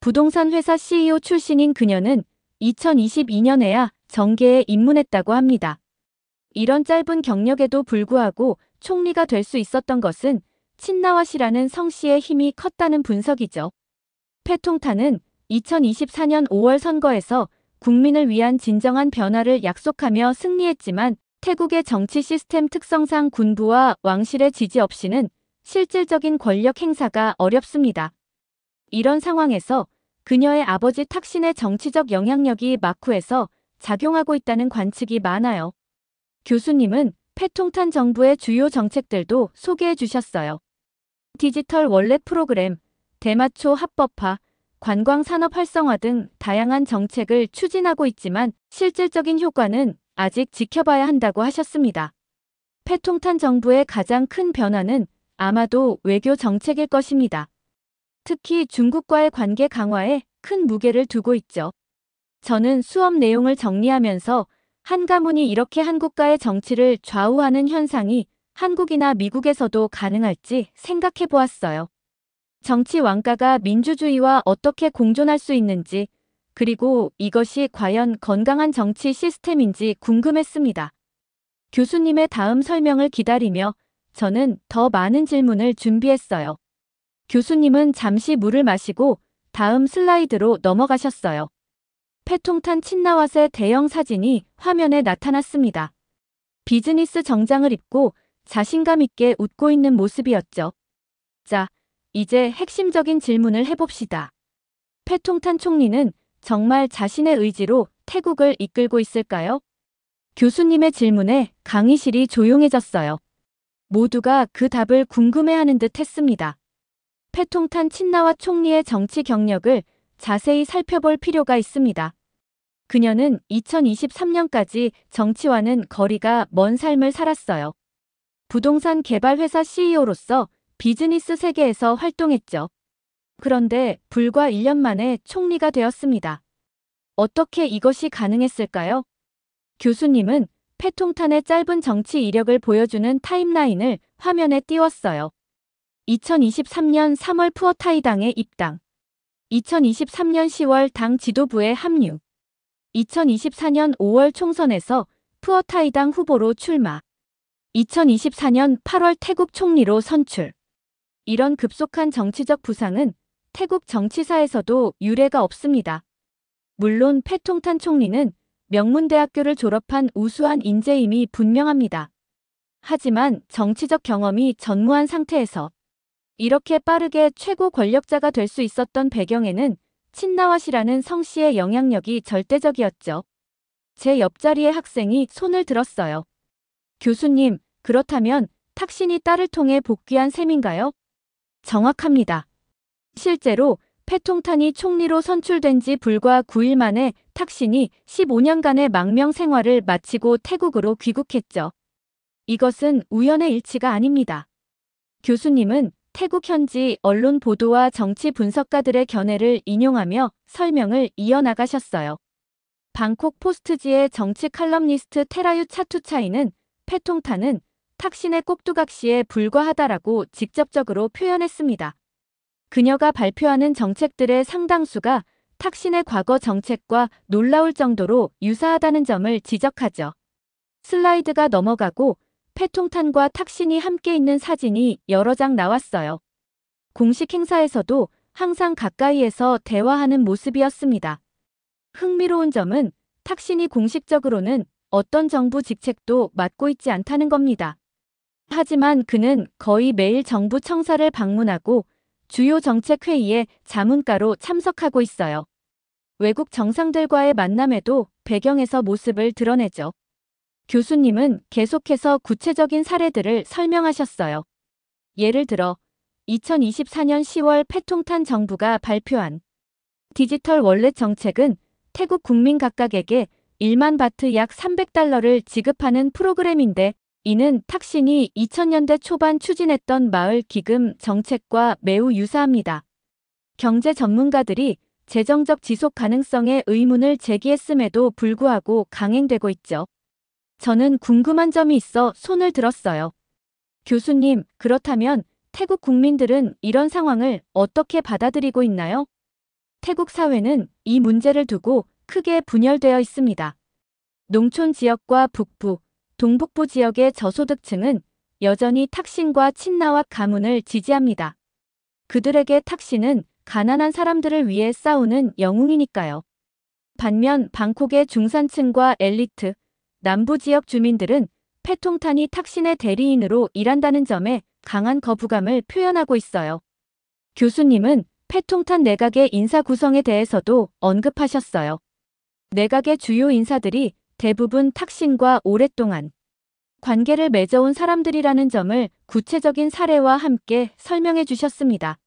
부동산 회사 CEO 출신인 그녀는 2022년에야 정계에 입문했다고 합니다. 이런 짧은 경력에도 불구하고 총리가 될 수 있었던 것은 친나왓이라는 성씨의 힘이 컸다는 분석이죠. 패통탄은 2024년 5월 선거에서 국민을 위한 진정한 변화를 약속하며 승리했지만 태국의 정치 시스템 특성상 군부와 왕실의 지지 없이는 실질적인 권력 행사가 어렵습니다. 이런 상황에서 그녀의 아버지 탁신의 정치적 영향력이 마쿠에서 작용하고 있다는 관측이 많아요. 교수님은 패통탄 정부의 주요 정책들도 소개해 주셨어요. 디지털 월렛 프로그램, 대마초 합법화, 관광산업 활성화 등 다양한 정책을 추진하고 있지만 실질적인 효과는 아직 지켜봐야 한다고 하셨습니다. 패통탄 정부의 가장 큰 변화는 아마도 외교 정책일 것입니다. 특히 중국과의 관계 강화에 큰 무게를 두고 있죠. 저는 수업 내용을 정리하면서 한 가문이 이렇게 한국과의 정치를 좌우하는 현상이 한국이나 미국에서도 가능할지 생각해 보았어요. 정치 왕가가 민주주의와 어떻게 공존할 수 있는지, 그리고 이것이 과연 건강한 정치 시스템인지 궁금했습니다. 교수님의 다음 설명을 기다리며 저는 더 많은 질문을 준비했어요. 교수님은 잠시 물을 마시고 다음 슬라이드로 넘어가셨어요. 패통탄 친나왓의 대형 사진이 화면에 나타났습니다. 비즈니스 정장을 입고 자신감 있게 웃고 있는 모습이었죠. 자, 이제 핵심적인 질문을 해봅시다. 패통탄 총리는 정말 자신의 의지로 태국을 이끌고 있을까요? 교수님의 질문에 강의실이 조용해졌어요. 모두가 그 답을 궁금해하는 듯 했습니다. 패통탄 친나왓 총리의 정치 경력을 자세히 살펴볼 필요가 있습니다. 그녀는 2023년까지 정치와는 거리가 먼 삶을 살았어요. 부동산 개발 회사 CEO로서 비즈니스 세계에서 활동했죠. 그런데 불과 1년 만에 총리가 되었습니다. 어떻게 이것이 가능했을까요? 교수님은 패통탄의 짧은 정치 이력을 보여주는 타임라인을 화면에 띄웠어요. 2023년 3월 푸어타이당에 입당. 2023년 10월 당 지도부에 합류. 2024년 5월 총선에서 푸어타이당 후보로 출마. 2024년 8월 태국 총리로 선출. 이런 급속한 정치적 부상은 태국 정치사에서도 유례가 없습니다. 물론 패통탄 총리는 명문대학교를 졸업한 우수한 인재임이 분명합니다. 하지만 정치적 경험이 전무한 상태에서 이렇게 빠르게 최고 권력자가 될 수 있었던 배경에는 친나왓이라는 성씨의 영향력이 절대적이었죠. 제 옆자리의 학생이 손을 들었어요. 교수님, 그렇다면 탁신이 딸을 통해 복귀한 셈인가요? 정확합니다. 실제로 패통탄이 총리로 선출된 지 불과 9일 만에 탁신이 15년간의 망명 생활을 마치고 태국으로 귀국했죠. 이것은 우연의 일치가 아닙니다. 교수님은 태국 현지 언론 보도와 정치 분석가들의 견해를 인용하며 설명을 이어나가셨어요. 방콕 포스트지의 정치 칼럼니스트 테라유 차투차이는 패통탄은 탁신의 꼭두각시에 불과하다라고 직접적으로 표현했습니다. 그녀가 발표하는 정책들의 상당수가 탁신의 과거 정책과 놀라울 정도로 유사하다는 점을 지적하죠. 슬라이드가 넘어가고 패통탄과 탁신이 함께 있는 사진이 여러 장 나왔어요. 공식 행사에서도 항상 가까이에서 대화하는 모습이었습니다. 흥미로운 점은 탁신이 공식적으로는 어떤 정부 직책도 맡고 있지 않다는 겁니다. 하지만 그는 거의 매일 정부 청사를 방문하고 주요 정책 회의에 자문가로 참석하고 있어요. 외국 정상들과의 만남에도 배경에서 모습을 드러내죠. 교수님은 계속해서 구체적인 사례들을 설명하셨어요. 예를 들어 2024년 10월 패통탄 정부가 발표한 디지털 월렛 정책은 태국 국민 각각에게 1만 바트 약 300달러를 지급하는 프로그램인데 이는 탁신이 2000년대 초반 추진했던 마을 기금 정책과 매우 유사합니다. 경제 전문가들이 재정적 지속 가능성의 의문을 제기했음에도 불구하고 강행되고 있죠. 저는 궁금한 점이 있어 손을 들었어요. 교수님, 그렇다면 태국 국민들은 이런 상황을 어떻게 받아들이고 있나요? 태국 사회는 이 문제를 두고 크게 분열되어 있습니다. 농촌 지역과 북부, 동북부 지역의 저소득층은 여전히 탁신과 친나와 가문을 지지합니다. 그들에게 탁신은 가난한 사람들을 위해 싸우는 영웅이니까요. 반면 방콕의 중산층과 엘리트, 남부 지역 주민들은 패통탄이 탁신의 대리인으로 일한다는 점에 강한 거부감을 표현하고 있어요. 교수님은 패통탄 내각의 인사 구성에 대해서도 언급하셨어요. 내각의 주요 인사들이 대부분 탁신과 오랫동안 관계를 맺어온 사람들이라는 점을 구체적인 사례와 함께 설명해 주셨습니다.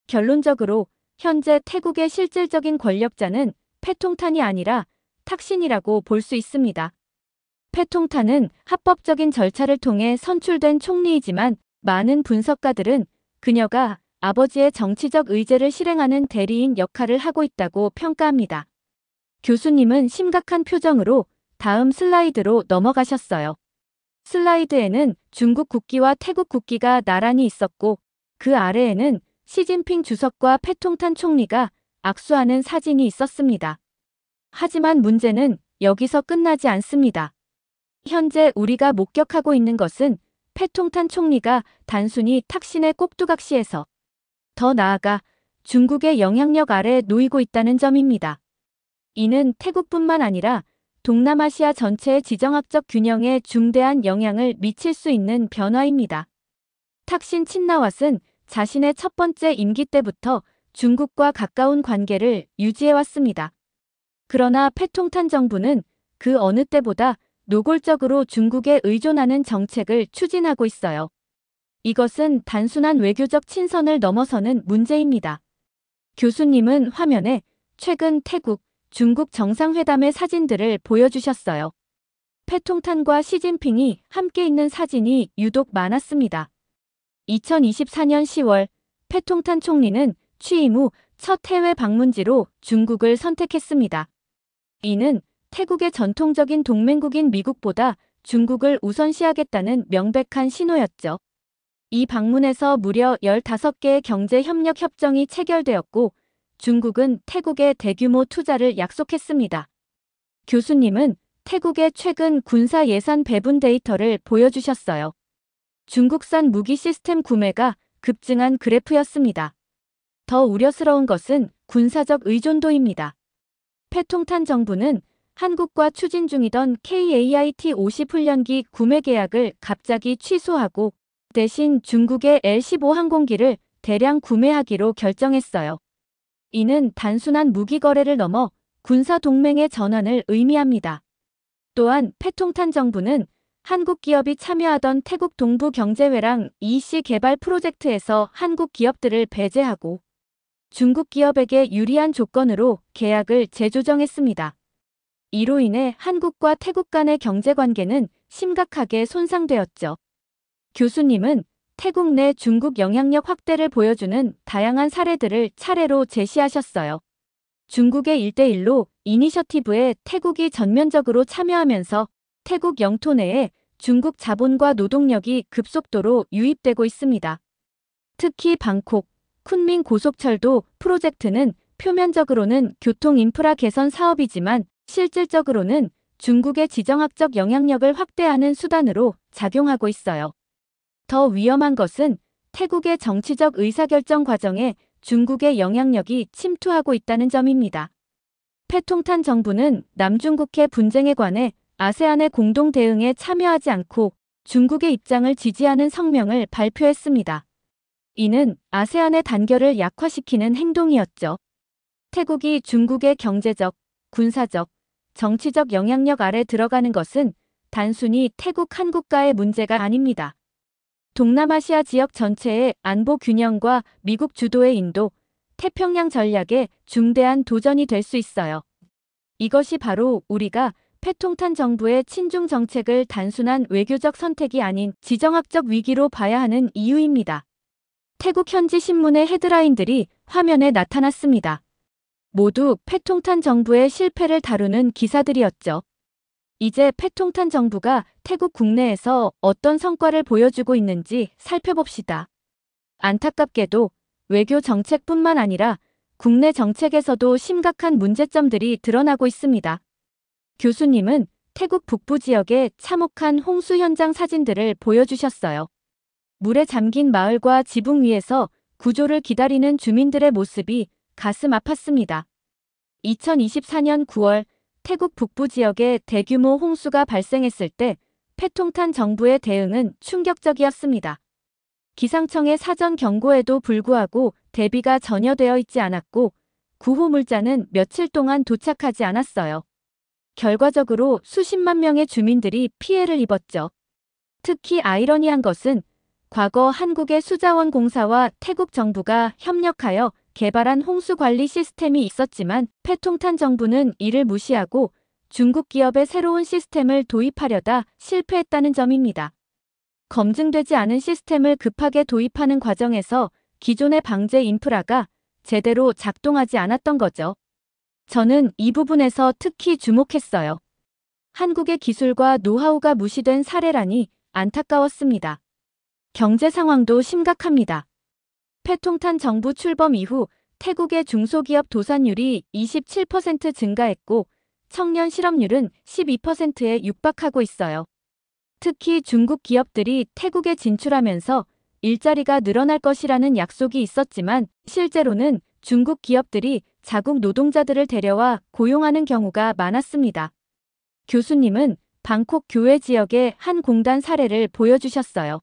결론적으로 현재 태국의 실질적인 권력자는 패통탄이 아니라 탁신이라고 볼 수 있습니다. 패통탄은 합법적인 절차를 통해 선출된 총리이지만 많은 분석가들은 그녀가 아버지의 정치적 의제를 실행하는 대리인 역할을 하고 있다고 평가합니다. 교수님은 심각한 표정으로 다음 슬라이드로 넘어가셨어요. 슬라이드에는 중국 국기와 태국 국기가 나란히 있었고 그 아래에는 시진핑 주석과 패통탄 총리가 악수하는 사진이 있었습니다. 하지만 문제는 여기서 끝나지 않습니다. 현재 우리가 목격하고 있는 것은 패통탄 총리가 단순히 탁신의 꼭두각시에서 더 나아가 중국의 영향력 아래 놓이고 있다는 점입니다. 이는 태국뿐만 아니라 동남아시아 전체의 지정학적 균형에 중대한 영향을 미칠 수 있는 변화입니다. 탁신 친나왓은 자신의 첫 번째 임기 때부터 중국과 가까운 관계를 유지해왔습니다. 그러나 패통탄 정부는 그 어느 때보다 노골적으로 중국에 의존하는 정책을 추진하고 있어요. 이것은 단순한 외교적 친선을 넘어서는 문제입니다. 교수님은 화면에 최근 태국, 중국 정상회담의 사진들을 보여주셨어요. 패통탄과 시진핑이 함께 있는 사진이 유독 많았습니다. 2024년 10월 패통탄 총리는 취임 후 첫 해외 방문지로 중국을 선택했습니다. 이는 태국의 전통적인 동맹국인 미국보다 중국을 우선시하겠다는 명백한 신호였죠. 이 방문에서 무려 15개의 경제협력 협정이 체결되었고 중국은 태국에 대규모 투자를 약속했습니다. 교수님은 태국의 최근 군사 예산 배분 데이터를 보여주셨어요. 중국산 무기 시스템 구매가 급증한 그래프였습니다. 더 우려스러운 것은 군사적 의존도입니다. 패통탄 정부는 한국과 추진 중이던 KAIT-50 훈련기 구매 계약을 갑자기 취소하고 대신 중국의 L-15 항공기를 대량 구매하기로 결정했어요. 이는 단순한 무기 거래를 넘어 군사 동맹의 전환을 의미합니다. 또한 패통탄 정부는 한국 기업이 참여하던 태국 동부 경제회랑 EC 개발 프로젝트에서 한국 기업들을 배제하고 중국 기업에게 유리한 조건으로 계약을 재조정했습니다. 이로 인해 한국과 태국 간의 경제관계는 심각하게 손상되었죠. 교수님은 태국 내 중국 영향력 확대를 보여주는 다양한 사례들을 차례로 제시하셨어요. 중국의 1대1로 이니셔티브에 태국이 전면적으로 참여하면서 태국 영토 내에 중국 자본과 노동력이 급속도로 유입되고 있습니다. 특히 방콕, 쿤밍 고속철도 프로젝트는 표면적으로는 교통 인프라 개선 사업이지만 실질적으로는 중국의 지정학적 영향력을 확대하는 수단으로 작용하고 있어요. 더 위험한 것은 태국의 정치적 의사결정 과정에 중국의 영향력이 침투하고 있다는 점입니다. 패통탄 정부는 남중국해 분쟁에 관해 아세안의 공동 대응에 참여하지 않고 중국의 입장을 지지하는 성명을 발표했습니다. 이는 아세안의 단결을 약화시키는 행동이었죠. 태국이 중국의 경제적, 군사적, 정치적 영향력 아래 들어가는 것은 단순히 태국 한국과의 문제가 아닙니다. 동남아시아 지역 전체의 안보 균형과 미국 주도의 인도, 태평양 전략에 중대한 도전이 될 수 있어요. 이것이 바로 우리가 패통탄 정부의 친중 정책을 단순한 외교적 선택이 아닌 지정학적 위기로 봐야 하는 이유입니다. 태국 현지 신문의 헤드라인들이 화면에 나타났습니다. 모두 패통탄 정부의 실패를 다루는 기사들이었죠. 이제 패통탄 정부가 태국 국내에서 어떤 성과를 보여주고 있는지 살펴봅시다. 안타깝게도 외교 정책뿐만 아니라 국내 정책에서도 심각한 문제점들이 드러나고 있습니다. 교수님은 태국 북부 지역의 참혹한 홍수 현장 사진들을 보여주셨어요. 물에 잠긴 마을과 지붕 위에서 구조를 기다리는 주민들의 모습이 가슴 아팠습니다. 2024년 9월 태국 북부 지역에 대규모 홍수가 발생했을 때 패통탄 정부의 대응은 충격적이었습니다. 기상청의 사전 경고에도 불구하고 대비가 전혀 되어 있지 않았고 구호물자는 며칠 동안 도착하지 않았어요. 결과적으로 수십만 명의 주민들이 피해를 입었죠. 특히 아이러니한 것은 과거 한국의 수자원공사와 태국 정부가 협력하여 개발한 홍수관리 시스템이 있었지만 패통탄 정부는 이를 무시하고 중국 기업의 새로운 시스템을 도입하려다 실패했다는 점입니다. 검증되지 않은 시스템을 급하게 도입하는 과정에서 기존의 방제 인프라가 제대로 작동하지 않았던 거죠. 저는 이 부분에서 특히 주목했어요. 한국의 기술과 노하우가 무시된 사례라니 안타까웠습니다. 경제 상황도 심각합니다. 패통탄 정부 출범 이후 태국의 중소기업 도산율이 27% 증가했고 청년 실업률은 12%에 육박하고 있어요. 특히 중국 기업들이 태국에 진출하면서 일자리가 늘어날 것이라는 약속이 있었지만 실제로는 중국 기업들이 자국 노동자들을 데려와 고용하는 경우가 많았습니다. 교수님은 방콕 교외 지역의 한 공단 사례를 보여주셨어요.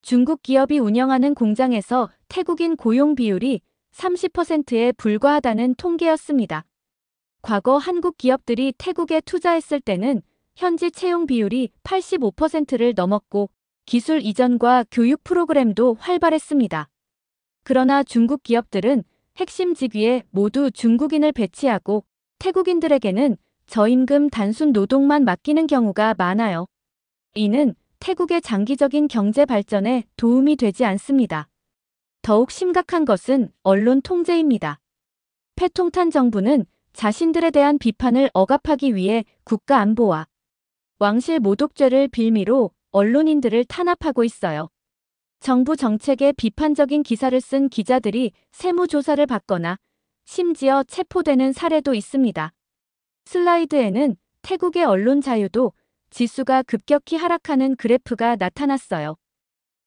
중국 기업이 운영하는 공장에서 태국인 고용 비율이 30%에 불과하다는 통계였습니다. 과거 한국 기업들이 태국에 투자했을 때는 현지 채용 비율이 85%를 넘었고 기술 이전과 교육 프로그램도 활발했습니다. 그러나 중국 기업들은 핵심 직위에 모두 중국인을 배치하고 태국인들에게는 저임금 단순 노동만 맡기는 경우가 많아요. 이는 태국의 장기적인 경제 발전에 도움이 되지 않습니다. 더욱 심각한 것은 언론 통제입니다. 패통탄 정부는 자신들에 대한 비판을 억압하기 위해 국가안보와 왕실 모독죄를 빌미로 언론인들을 탄압하고 있어요. 정부 정책에 비판적인 기사를 쓴 기자들이 세무조사를 받거나 심지어 체포되는 사례도 있습니다. 슬라이드에는 태국의 언론 자유도 지수가 급격히 하락하는 그래프가 나타났어요.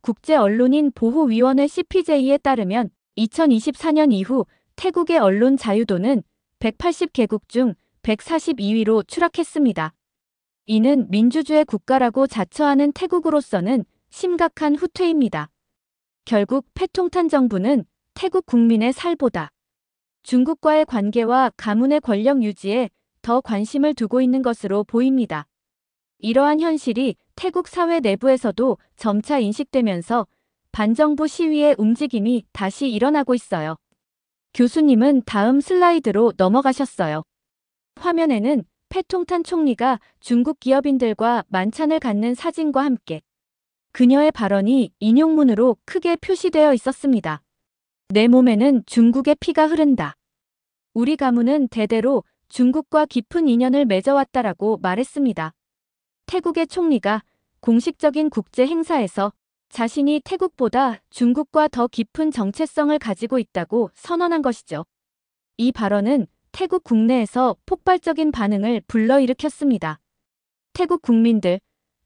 국제언론인 보호위원회 CPJ에 따르면 2024년 이후 태국의 언론 자유도는 180개국 중 142위로 추락했습니다. 이는 민주주의 국가라고 자처하는 태국으로서는 심각한 후퇴입니다. 결국 패통탄 정부는 태국 국민의 살보다 중국과의 관계와 가문의 권력 유지에 더 관심을 두고 있는 것으로 보입니다. 이러한 현실이 태국 사회 내부에서도 점차 인식되면서 반정부 시위의 움직임이 다시 일어나고 있어요. 교수님은 다음 슬라이드로 넘어가셨어요. 화면에는 패통탄 총리가 중국 기업인들과 만찬을 갖는 사진과 함께 그녀의 발언이 인용문으로 크게 표시되어 있었습니다. 내 몸에는 중국의 피가 흐른다. 우리 가문은 대대로 중국과 깊은 인연을 맺어왔다라고 말했습니다. 태국의 총리가 공식적인 국제 행사에서 자신이 태국보다 중국과 더 깊은 정체성을 가지고 있다고 선언한 것이죠. 이 발언은 태국 국내에서 폭발적인 반응을 불러일으켰습니다. 태국 국민들,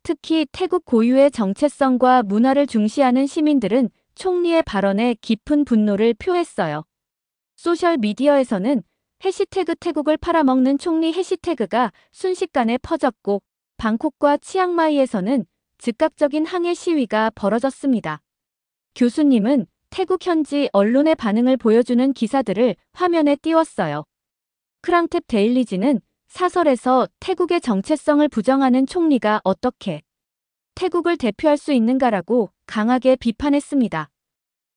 특히 태국 고유의 정체성과 문화를 중시하는 시민들은 총리의 발언에 깊은 분노를 표했어요. 소셜미디어에서는 해시태그 태국을 팔아먹는 총리 해시태그가 순식간에 퍼졌고 방콕과 치앙마이에서는 즉각적인 항해 시위가 벌어졌습니다. 교수님은 태국 현지 언론의 반응을 보여주는 기사들을 화면에 띄웠어요. 크랑탭 데일리지는 사설에서 태국의 정체성을 부정하는 총리가 어떻게 태국을 대표할 수 있는가라고 강하게 비판했습니다.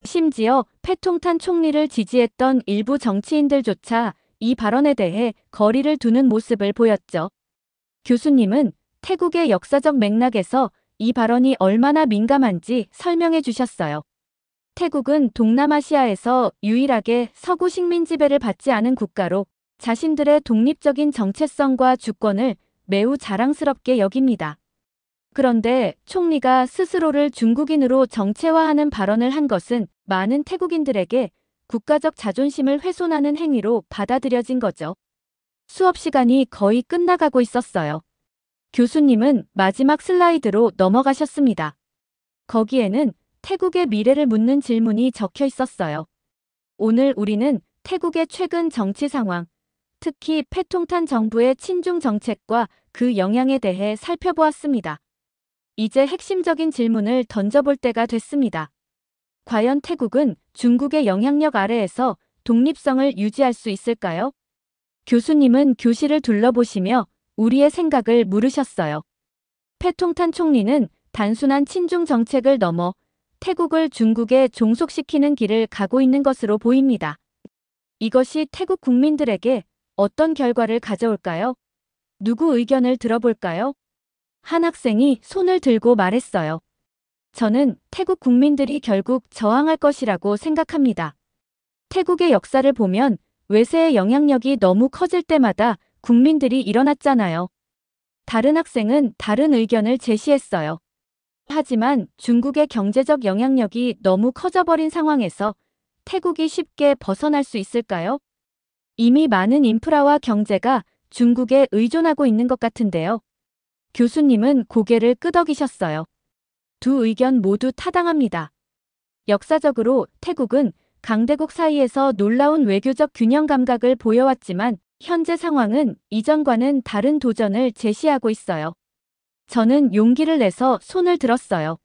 심지어 패통탄 총리를 지지했던 일부 정치인들조차 이 발언에 대해 거리를 두는 모습을 보였죠. 교수님은 태국의 역사적 맥락에서 이 발언이 얼마나 민감한지 설명해 주셨어요. 태국은 동남아시아에서 유일하게 서구 식민 지배를 받지 않은 국가로 자신들의 독립적인 정체성과 주권을 매우 자랑스럽게 여깁니다. 그런데 총리가 스스로를 중국인으로 정체화하는 발언을 한 것은 많은 태국인들에게 국가적 자존심을 훼손하는 행위로 받아들여진 거죠. 수업 시간이 거의 끝나가고 있었어요. 교수님은 마지막 슬라이드로 넘어가셨습니다. 거기에는 태국의 미래를 묻는 질문이 적혀 있었어요. 오늘 우리는 태국의 최근 정치 상황, 특히 패통탄 정부의 친중 정책과 그 영향에 대해 살펴보았습니다. 이제 핵심적인 질문을 던져볼 때가 됐습니다. 과연 태국은 중국의 영향력 아래에서 독립성을 유지할 수 있을까요? 교수님은 교실을 둘러보시며 우리의 생각을 물으셨어요. 패통탄 총리는 단순한 친중 정책을 넘어 태국을 중국에 종속시키는 길을 가고 있는 것으로 보입니다. 이것이 태국 국민들에게 어떤 결과를 가져올까요? 누구 의견을 들어볼까요? 한 학생이 손을 들고 말했어요. 저는 태국 국민들이 결국 저항할 것이라고 생각합니다. 태국의 역사를 보면 외세의 영향력이 너무 커질 때마다 국민들이 일어났잖아요. 다른 학생은 다른 의견을 제시했어요. 하지만 중국의 경제적 영향력이 너무 커져버린 상황에서 태국이 쉽게 벗어날 수 있을까요? 이미 많은 인프라와 경제가 중국에 의존하고 있는 것 같은데요. 교수님은 고개를 끄덕이셨어요. 두 의견 모두 타당합니다. 역사적으로 태국은 강대국 사이에서 놀라운 외교적 균형 감각을 보여왔지만 현재 상황은 이전과는 다른 도전을 제시하고 있어요. 저는 용기를 내서 손을 들었어요.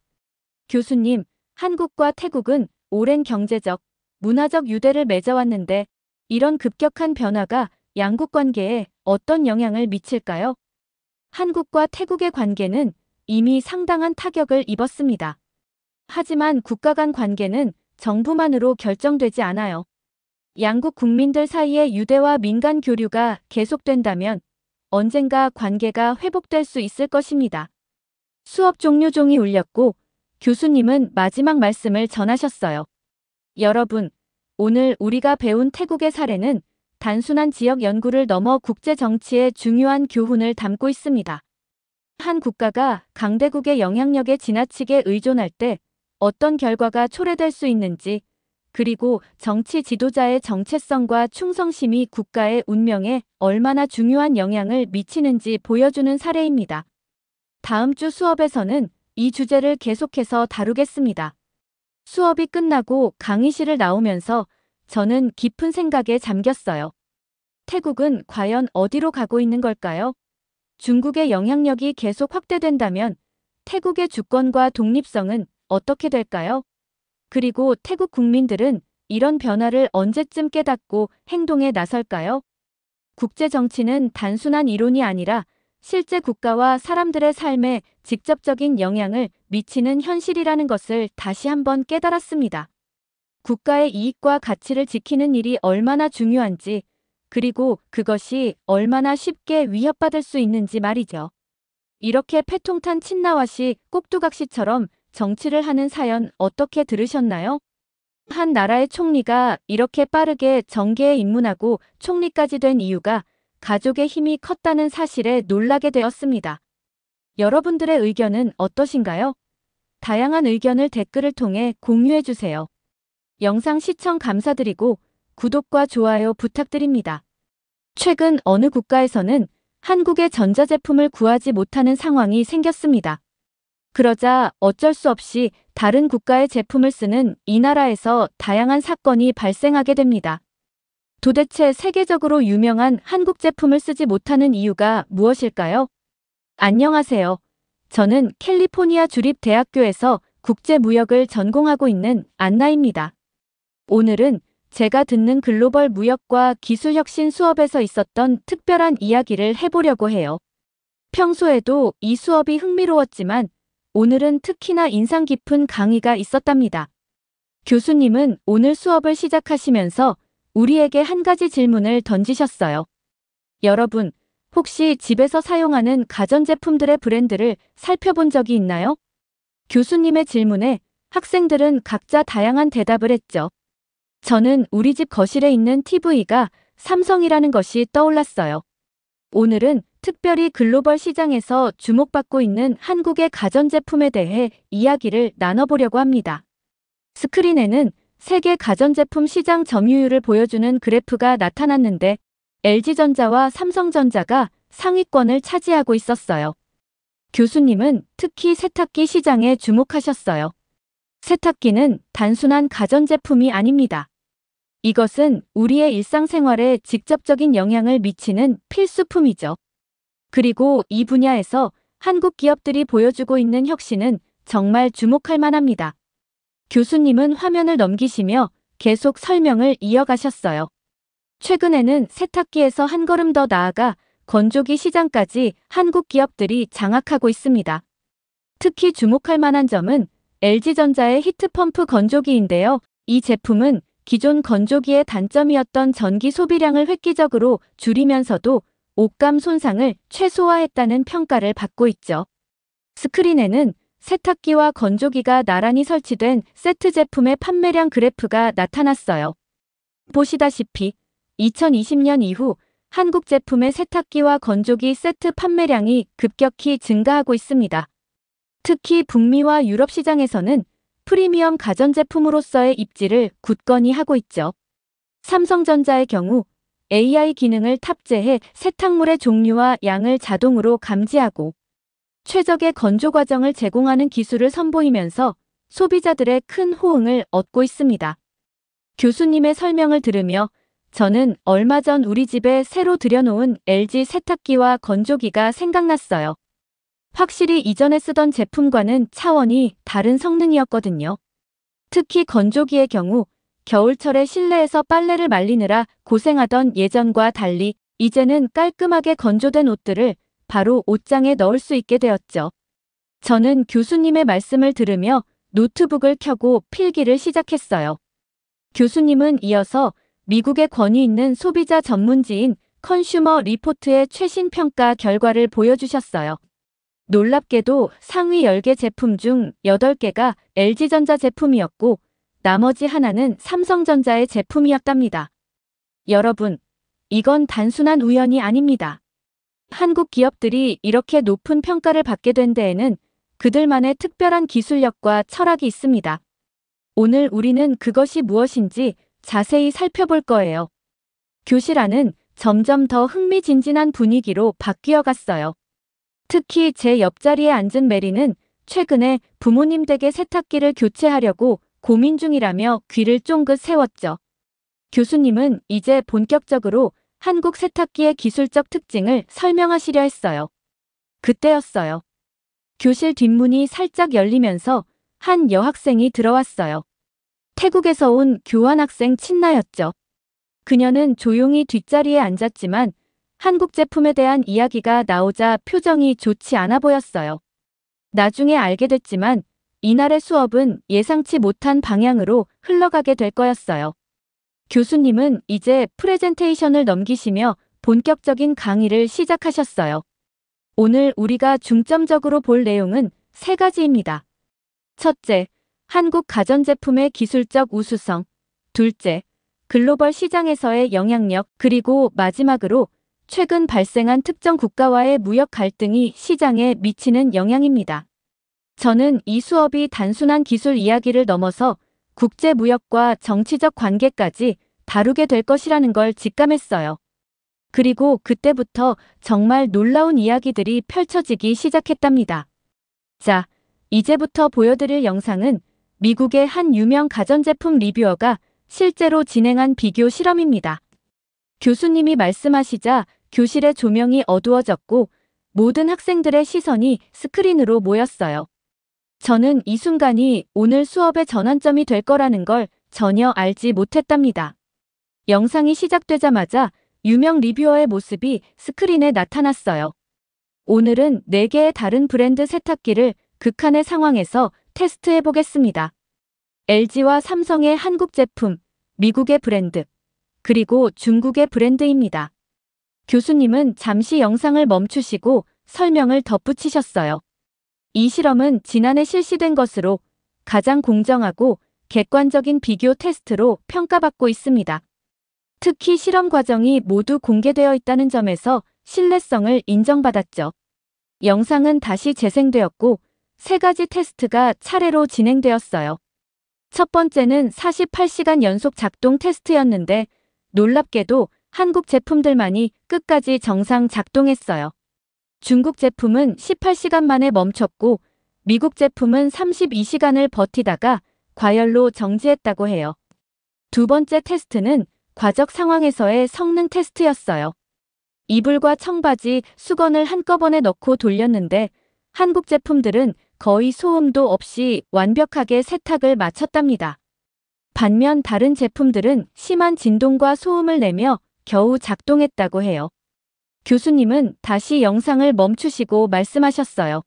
교수님, 한국과 태국은 오랜 경제적, 문화적 유대를 맺어왔는데 이런 급격한 변화가 양국 관계에 어떤 영향을 미칠까요? 한국과 태국의 관계는 이미 상당한 타격을 입었습니다. 하지만 국가 간 관계는 정부만으로 결정되지 않아요. 양국 국민들 사이의 유대와 민간 교류가 계속된다면 언젠가 관계가 회복될 수 있을 것입니다. 수업 종료종이 울렸고 교수님은 마지막 말씀을 전하셨어요. 여러분, 오늘 우리가 배운 태국의 사례는 단순한 지역 연구를 넘어 국제 정치의 중요한 교훈을 담고 있습니다. 한 국가가 강대국의 영향력에 지나치게 의존할 때 어떤 결과가 초래될 수 있는지, 그리고 정치 지도자의 정체성과 충성심이 국가의 운명에 얼마나 중요한 영향을 미치는지 보여주는 사례입니다. 다음 주 수업에서는 이 주제를 계속해서 다루겠습니다. 수업이 끝나고 강의실을 나오면서 저는 깊은 생각에 잠겼어요. 태국은 과연 어디로 가고 있는 걸까요? 중국의 영향력이 계속 확대된다면 태국의 주권과 독립성은 어떻게 될까요? 그리고 태국 국민들은 이런 변화를 언제쯤 깨닫고 행동에 나설까요? 국제 정치는 단순한 이론이 아니라 실제 국가와 사람들의 삶에 직접적인 영향을 미치는 현실이라는 것을 다시 한번 깨달았습니다. 국가의 이익과 가치를 지키는 일이 얼마나 중요한지, 그리고 그것이 얼마나 쉽게 위협받을 수 있는지 말이죠. 이렇게 패통탄 친나와시, 꼭두각시처럼 정치를 하는 사연 어떻게 들으셨나요? 한 나라의 총리가 이렇게 빠르게 정계에 입문하고 총리까지 된 이유가 가족의 힘이 컸다는 사실에 놀라게 되었습니다. 여러분들의 의견은 어떠신가요? 다양한 의견을 댓글을 통해 공유해주세요. 영상 시청 감사드리고 구독과 좋아요 부탁드립니다. 최근 어느 국가에서는 한국의 전자제품을 구하지 못하는 상황이 생겼습니다. 그러자 어쩔 수 없이 다른 국가의 제품을 쓰는 이 나라에서 다양한 사건이 발생하게 됩니다. 도대체 세계적으로 유명한 한국 제품을 쓰지 못하는 이유가 무엇일까요? 안녕하세요. 저는 캘리포니아 주립대학교에서 국제무역을 전공하고 있는 안나입니다. 오늘은 제가 듣는 글로벌 무역과 기술혁신 수업에서 있었던 특별한 이야기를 해보려고 해요. 평소에도 이 수업이 흥미로웠지만 오늘은 특히나 인상 깊은 강의가 있었답니다. 교수님은 오늘 수업을 시작하시면서 우리에게 한 가지 질문을 던지셨어요. 여러분, 혹시 집에서 사용하는 가전제품들의 브랜드를 살펴본 적이 있나요? 교수님의 질문에 학생들은 각자 다양한 대답을 했죠. 저는 우리 집 거실에 있는 TV가 삼성이라는 것이 떠올랐어요. 오늘은 특별히 글로벌 시장에서 주목받고 있는 한국의 가전제품에 대해 이야기를 나눠보려고 합니다. 스크린에는 세계 가전제품 시장 점유율을 보여주는 그래프가 나타났는데 LG전자와 삼성전자가 상위권을 차지하고 있었어요. 교수님은 특히 세탁기 시장에 주목하셨어요. 세탁기는 단순한 가전제품이 아닙니다. 이것은 우리의 일상생활에 직접적인 영향을 미치는 필수품이죠. 그리고 이 분야에서 한국 기업들이 보여주고 있는 혁신은 정말 주목할 만합니다. 교수님은 화면을 넘기시며 계속 설명을 이어가셨어요. 최근에는 세탁기에서 한 걸음 더 나아가 건조기 시장까지 한국 기업들이 장악하고 있습니다. 특히 주목할 만한 점은 LG전자의 히트펌프 건조기인데요. 이 제품은 기존 건조기의 단점이었던 전기 소비량을 획기적으로 줄이면서도 옷감 손상을 최소화했다는 평가를 받고 있죠. 스크린에는 세탁기와 건조기가 나란히 설치된 세트 제품의 판매량 그래프가 나타났어요. 보시다시피 2020년 이후 한국 제품의 세탁기와 건조기 세트 판매량이 급격히 증가하고 있습니다. 특히 북미와 유럽 시장에서는 프리미엄 가전제품으로서의 입지를 굳건히 하고 있죠. 삼성전자의 경우 AI 기능을 탑재해 세탁물의 종류와 양을 자동으로 감지하고 최적의 건조 과정을 제공하는 기술을 선보이면서 소비자들의 큰 호응을 얻고 있습니다. 교수님의 설명을 들으며 저는 얼마 전 우리 집에 새로 들여놓은 LG 세탁기와 건조기가 생각났어요. 확실히 이전에 쓰던 제품과는 차원이 다른 성능이었거든요. 특히 건조기의 경우 겨울철에 실내에서 빨래를 말리느라 고생하던 예전과 달리 이제는 깔끔하게 건조된 옷들을 바로 옷장에 넣을 수 있게 되었죠. 저는 교수님의 말씀을 들으며 노트북을 켜고 필기를 시작했어요. 교수님은 이어서 미국의 권위 있는 소비자 전문지인 컨슈머 리포트의 최신 평가 결과를 보여주셨어요. 놀랍게도 상위 10개 제품 중 8개가 LG전자 제품이었고 나머지 하나는 삼성전자의 제품이었답니다. 여러분, 이건 단순한 우연이 아닙니다. 한국 기업들이 이렇게 높은 평가를 받게 된 데에는 그들만의 특별한 기술력과 철학이 있습니다. 오늘 우리는 그것이 무엇인지 자세히 살펴볼 거예요. 교실 안은 점점 더 흥미진진한 분위기로 바뀌어 갔어요. 특히 제 옆자리에 앉은 메리는 최근에 부모님 댁의 세탁기를 교체하려고 고민 중이라며 귀를 쫑긋 세웠죠. 교수님은 이제 본격적으로 한국 세탁기의 기술적 특징을 설명하시려 했어요. 그때였어요. 교실 뒷문이 살짝 열리면서 한 여학생이 들어왔어요. 태국에서 온 교환학생 친나였죠. 그녀는 조용히 뒷자리에 앉았지만 한국 제품에 대한 이야기가 나오자 표정이 좋지 않아 보였어요. 나중에 알게 됐지만 이날의 수업은 예상치 못한 방향으로 흘러가게 될 거였어요. 교수님은 이제 프레젠테이션을 넘기시며 본격적인 강의를 시작하셨어요. 오늘 우리가 중점적으로 볼 내용은 3가지입니다. 첫째, 한국 가전제품의 기술적 우수성. 둘째, 글로벌 시장에서의 영향력. 그리고 마지막으로 최근 발생한 특정 국가와의 무역 갈등이 시장에 미치는 영향입니다. 저는 이 수업이 단순한 기술 이야기를 넘어서 국제 무역과 정치적 관계까지 다루게 될 것이라는 걸 직감했어요. 그리고 그때부터 정말 놀라운 이야기들이 펼쳐지기 시작했답니다. 자, 이제부터 보여드릴 영상은 미국의 한 유명 가전제품 리뷰어가 실제로 진행한 비교 실험입니다. 교수님이 말씀하시자 교실의 조명이 어두워졌고 모든 학생들의 시선이 스크린으로 모였어요. 저는 이 순간이 오늘 수업의 전환점이 될 거라는 걸 전혀 알지 못했답니다. 영상이 시작되자마자 유명 리뷰어의 모습이 스크린에 나타났어요. 오늘은 4개의 다른 브랜드 세탁기를 극한의 상황에서 테스트해 보겠습니다. LG와 삼성의 한국 제품, 미국의 브랜드, 그리고 중국의 브랜드입니다. 교수님은 잠시 영상을 멈추시고 설명을 덧붙이셨어요. 이 실험은 지난해 실시된 것으로 가장 공정하고 객관적인 비교 테스트로 평가받고 있습니다. 특히 실험 과정이 모두 공개되어 있다는 점에서 신뢰성을 인정받았죠. 영상은 다시 재생되었고 3가지 테스트가 차례로 진행되었어요. 첫 번째는 48시간 연속 작동 테스트였는데 놀랍게도 한국 제품들만이 끝까지 정상 작동했어요. 중국 제품은 18시간 만에 멈췄고 미국 제품은 32시간을 버티다가 과열로 정지했다고 해요. 두 번째 테스트는 과적 상황에서의 성능 테스트였어요. 이불과 청바지, 수건을 한꺼번에 넣고 돌렸는데 한국 제품들은 거의 소음도 없이 완벽하게 세탁을 마쳤답니다. 반면 다른 제품들은 심한 진동과 소음을 내며 겨우 작동했다고 해요. 교수님은 다시 영상을 멈추시고 말씀하셨어요.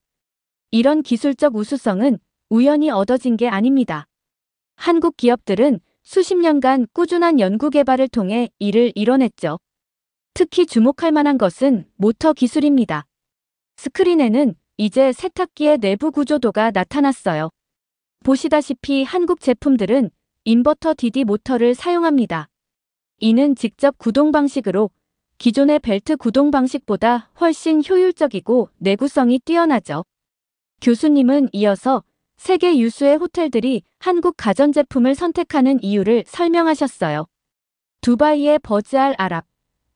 이런 기술적 우수성은 우연히 얻어진 게 아닙니다. 한국 기업들은 수십 년간 꾸준한 연구 개발을 통해 이를 이뤄냈죠. 특히 주목할 만한 것은 모터 기술입니다. 스크린에는 이제 세탁기의 내부 구조도가 나타났어요. 보시다시피 한국 제품들은 인버터 DD 모터를 사용합니다. 이는 직접 구동 방식으로 기존의 벨트 구동 방식보다 훨씬 효율적이고 내구성이 뛰어나죠. 교수님은 이어서 세계 유수의 호텔들이 한국 가전제품을 선택하는 이유를 설명하셨어요. 두바이의 버즈알 아랍,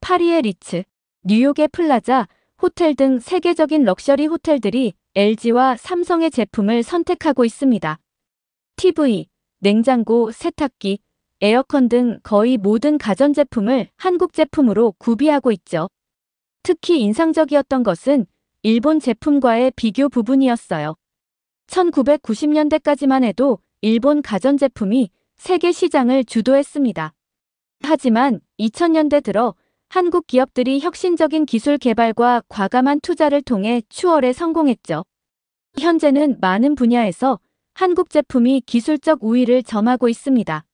파리의 리츠, 뉴욕의 플라자, 호텔 등 세계적인 럭셔리 호텔들이 LG와 삼성의 제품을 선택하고 있습니다. TV, 냉장고, 세탁기, 에어컨 등 거의 모든 가전제품을 한국 제품으로 구비하고 있죠. 특히 인상적이었던 것은 일본 제품과의 비교 부분이었어요. 1990년대까지만 해도 일본 가전제품이 세계 시장을 주도했습니다. 하지만 2000년대 들어 한국 기업들이 혁신적인 기술 개발과 과감한 투자를 통해 추월에 성공했죠. 현재는 많은 분야에서 한국 제품이 기술적 우위를 점하고 있습니다.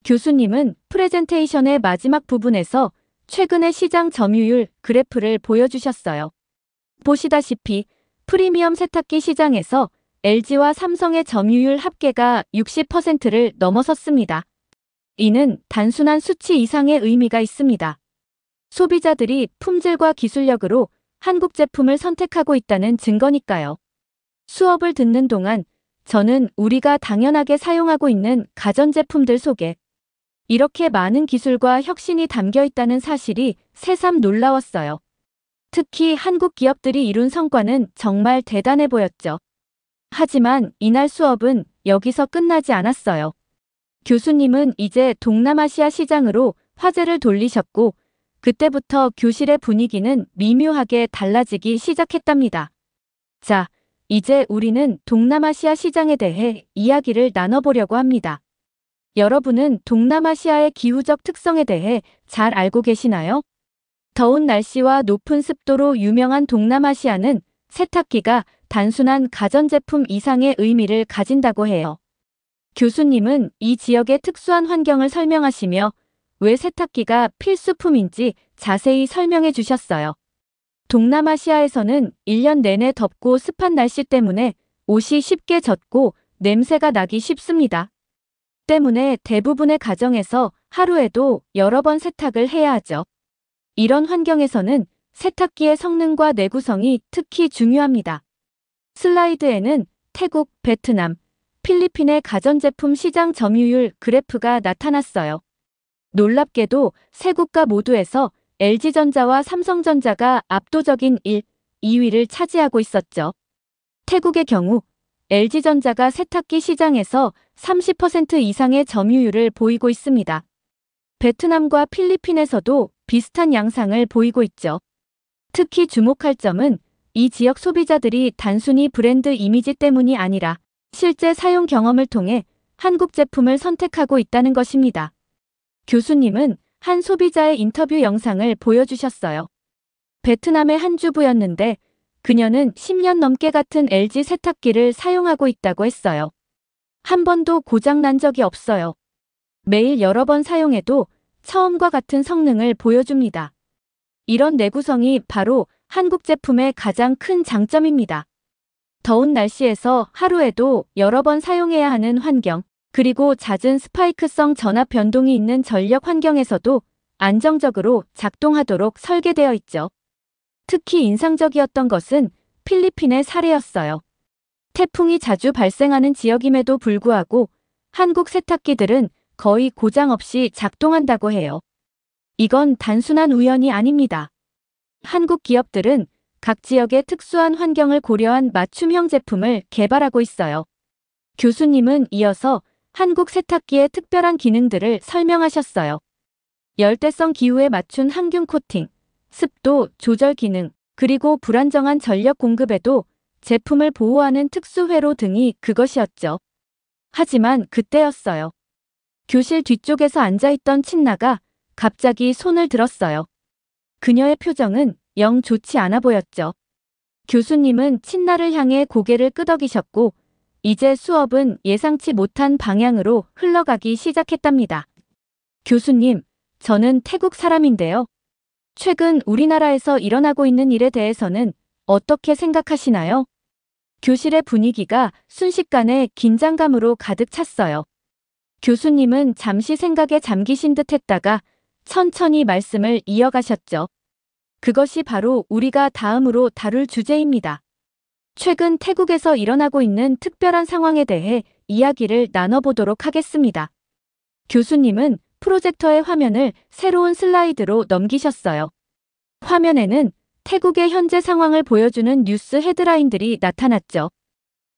교수님은 프레젠테이션의 마지막 부분에서 최근의 시장 점유율 그래프를 보여주셨어요. 보시다시피 프리미엄 세탁기 시장에서 LG와 삼성의 점유율 합계가 60%를 넘어섰습니다. 이는 단순한 수치 이상의 의미가 있습니다. 소비자들이 품질과 기술력으로 한국 제품을 선택하고 있다는 증거니까요. 수업을 듣는 동안 저는 우리가 당연하게 사용하고 있는 가전제품들 속에 이렇게 많은 기술과 혁신이 담겨 있다는 사실이 새삼 놀라웠어요. 특히 한국 기업들이 이룬 성과는 정말 대단해 보였죠. 하지만 이날 수업은 여기서 끝나지 않았어요. 교수님은 이제 동남아시아 시장으로 화제를 돌리셨고, 그때부터 교실의 분위기는 미묘하게 달라지기 시작했답니다. 자, 이제 우리는 동남아시아 시장에 대해 이야기를 나눠보려고 합니다. 여러분은 동남아시아의 기후적 특성에 대해 잘 알고 계시나요? 더운 날씨와 높은 습도로 유명한 동남아시아는 세탁기가 단순한 가전제품 이상의 의미를 가진다고 해요. 교수님은 이 지역의 특수한 환경을 설명하시며 왜 세탁기가 필수품인지 자세히 설명해 주셨어요. 동남아시아에서는 1년 내내 덥고 습한 날씨 때문에 옷이 쉽게 젖고 냄새가 나기 쉽습니다. 때문에 대부분의 가정에서 하루에도 여러 번 세탁을 해야 하죠. 이런 환경에서는 세탁기의 성능과 내구성이 특히 중요합니다. 슬라이드에는 태국, 베트남, 필리핀의 가전제품 시장 점유율 그래프가 나타났어요. 놀랍게도 세 국가 모두에서 LG전자와 삼성전자가 압도적인 1, 2위를 차지하고 있었죠. 태국의 경우 LG전자가 세탁기 시장에서 30% 이상의 점유율을 보이고 있습니다. 베트남과 필리핀에서도 비슷한 양상을 보이고 있죠. 특히 주목할 점은 이 지역 소비자들이 단순히 브랜드 이미지 때문이 아니라 실제 사용 경험을 통해 한국 제품을 선택하고 있다는 것입니다. 교수님은 한 소비자의 인터뷰 영상을 보여주셨어요. 베트남의 한 주부였는데 그녀는 10년 넘게 같은 LG 세탁기를 사용하고 있다고 했어요. 한 번도 고장 난 적이 없어요. 매일 여러 번 사용해도 처음과 같은 성능을 보여줍니다. 이런 내구성이 바로 한국 제품의 가장 큰 장점입니다. 더운 날씨에서 하루에도 여러 번 사용해야 하는 환경, 그리고 잦은 스파이크성 전압 변동이 있는 전력 환경에서도 안정적으로 작동하도록 설계되어 있죠. 특히 인상적이었던 것은 필리핀의 사례였어요. 태풍이 자주 발생하는 지역임에도 불구하고 한국 세탁기들은 거의 고장 없이 작동한다고 해요. 이건 단순한 우연이 아닙니다. 한국 기업들은 각 지역의 특수한 환경을 고려한 맞춤형 제품을 개발하고 있어요. 교수님은 이어서 한국 세탁기의 특별한 기능들을 설명하셨어요. 열대성 기후에 맞춘 항균 코팅, 습도 조절 기능, 그리고 불안정한 전력 공급에도 제품을 보호하는 특수 회로 등이 그것이었죠. 하지만 그때였어요. 교실 뒤쪽에서 앉아있던 친나가 갑자기 손을 들었어요. 그녀의 표정은 영 좋지 않아 보였죠. 교수님은 친나를 향해 고개를 끄덕이셨고 이제 수업은 예상치 못한 방향으로 흘러가기 시작했답니다. 교수님, 저는 태국 사람인데요. 최근 우리나라에서 일어나고 있는 일에 대해서는 어떻게 생각하시나요? 교실의 분위기가 순식간에 긴장감으로 가득 찼어요. 교수님은 잠시 생각에 잠기신 듯 했다가 천천히 말씀을 이어가셨죠. 그것이 바로 우리가 다음으로 다룰 주제입니다. 최근 태국에서 일어나고 있는 특별한 상황에 대해 이야기를 나눠보도록 하겠습니다. 교수님은 프로젝터의 화면을 새로운 슬라이드로 넘기셨어요. 화면에는 태국의 현재 상황을 보여주는 뉴스 헤드라인들이 나타났죠.